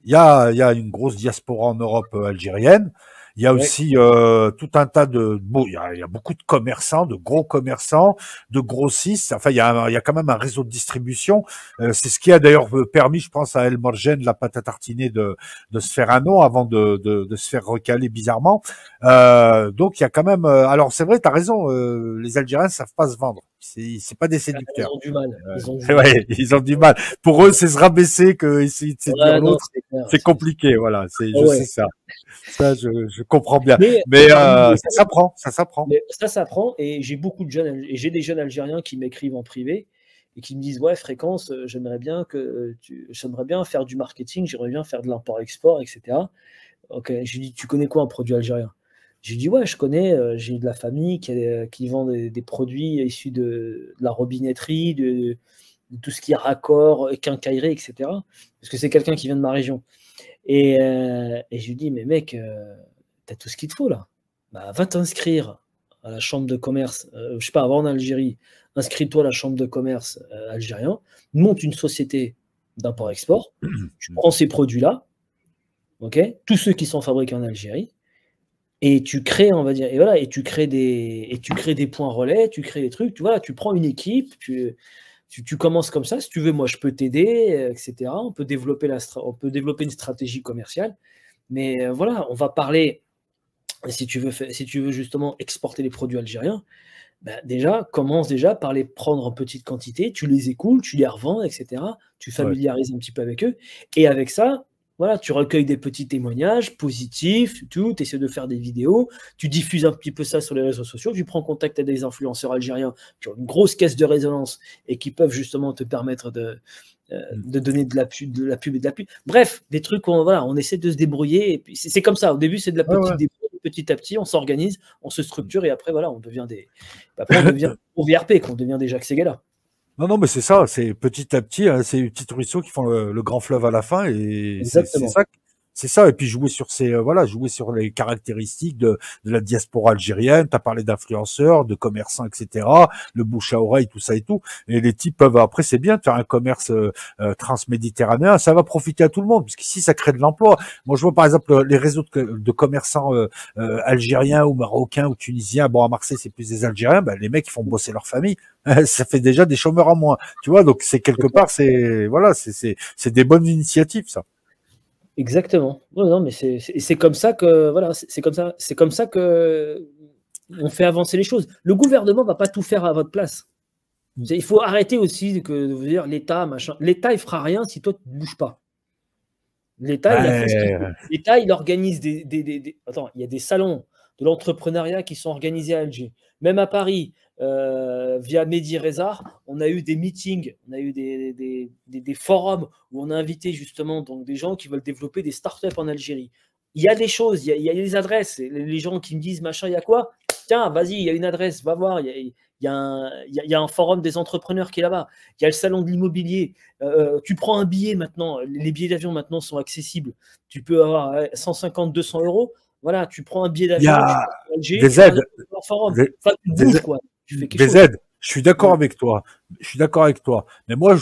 Il y a une grosse diaspora en Europe algérienne. Il y a aussi tout un tas de il y a beaucoup de commerçants, de gros commerçants, de grossistes. Enfin, il y a quand même un réseau de distribution. C'est ce qui a d'ailleurs permis, je pense, à El Morgen, la pâte à tartiner, de se faire un nom avant de se faire recaler bizarrement. Donc il y a quand même. Alors c'est vrai, t'as raison. Les Algériens savent pas se vendre. C'est pas des séducteurs. Ils ont du mal. Ils ont du mal. Pour eux, c'est se rabaisser que essayer de séduire l'autre. C'est compliqué, voilà. Je sais ça. Ça, je comprends bien. Mais ça s'apprend, ça s'apprend. Ça s'apprend, et j'ai beaucoup de jeunes, et j'ai des jeunes Algériens qui m'écrivent en privé et qui me disent, ouais, Fréquence, j'aimerais bien faire du marketing, j'aimerais bien faire de l'import-export, etc. Ok, je lui dis, tu connais quoi un produit algérien? J'ai dit, ouais, je connais, j'ai de la famille qui vend des produits issus de la robinetterie, de tout ce qui est raccord, quincaillerie, etc. Parce que c'est quelqu'un qui vient de ma région. Et je lui dis, mais mec, t'as tout ce qu'il te faut là. Bah, va t'inscrire à la chambre de commerce, je sais pas, va en Algérie, inscris-toi à la chambre de commerce algérien, monte une société d'import-export, tu prends ces produits-là, ok, tous ceux qui sont fabriqués en Algérie, et tu crées, on va dire, et voilà, et tu crées des points relais, tu crées des trucs, tu prends une équipe, tu commences comme ça, si tu veux, moi je peux t'aider, etc. On peut développer une stratégie commerciale, mais voilà, on va parler, si tu veux justement exporter les produits algériens, ben commence par les prendre en petite quantité, tu les écoules, tu les revends, etc. Tu familiarises un petit peu avec eux, et avec ça, voilà, tu recueilles des petits témoignages positifs, tu essaies de faire des vidéos, tu diffuses un petit peu ça sur les réseaux sociaux, tu prends contact avec des influenceurs algériens qui ont une grosse caisse de résonance et qui peuvent justement te permettre de donner de la pub et de la pub. Bref, des trucs où on essaie de se débrouiller. Et puis c'est comme ça. Au début, c'est de la petite débrouille. Petit à petit, on s'organise, on se structure, et après, voilà, on devient au VRP, qu'on devient des Jacques Ségala. Non, mais c'est ça, c'est petit à petit, hein, c'est les petits ruisseaux qui font le grand fleuve à la fin, et c'est ça. Et puis jouer sur jouer sur les caractéristiques de la diaspora algérienne. T'as parlé d'influenceurs, de commerçants, etc. Le bouche à oreille, tout ça et tout. Et les types peuvent, après, c'est bien de faire un commerce transméditerranéen. Ça va profiter à tout le monde, puisqu'ici, ça crée de l'emploi. Moi, je vois par exemple les réseaux de commerçants algériens ou marocains ou tunisiens. Bon, à Marseille, c'est plus des Algériens. Ben, les mecs, ils font bosser leur famille. Ça fait déjà des chômeurs en moins. Tu vois, donc c'est quelque part, c'est des bonnes initiatives, ça. Exactement. Non, mais c'est comme ça que c'est comme ça que on fait avancer les choses. Le gouvernement va pas tout faire à votre place. Il faut arrêter aussi de vous dire l'État, machin. L'État, il fera rien si toi tu ne bouges pas. L'État, l'État, il organise Attends, il y a des salons de l'entrepreneuriat qui sont organisés à Alger. Même à Paris, via Mehdi Reza, on a eu des meetings, on a eu des forums où on a invité justement donc, des gens qui veulent développer des startups en Algérie. Il y a des choses, il y a des adresses. Les gens qui me disent, machin, il y a quoi? Tiens, vas-y, il y a une adresse, va voir. Il y a un forum des entrepreneurs qui est là-bas. Il y a le salon de l'immobilier. Tu prends un billet maintenant. Les billets d'avion maintenant sont accessibles. Tu peux avoir 150, 200 euros. Voilà, tu prends un billet d'avion, tu vas à Alger, des tu vas aides. dans un forum. Enfin, tu bouges, quoi. Tu fais quelque chose. Des aides. Je suis d'accord avec toi. Je suis d'accord avec toi. Mais moi,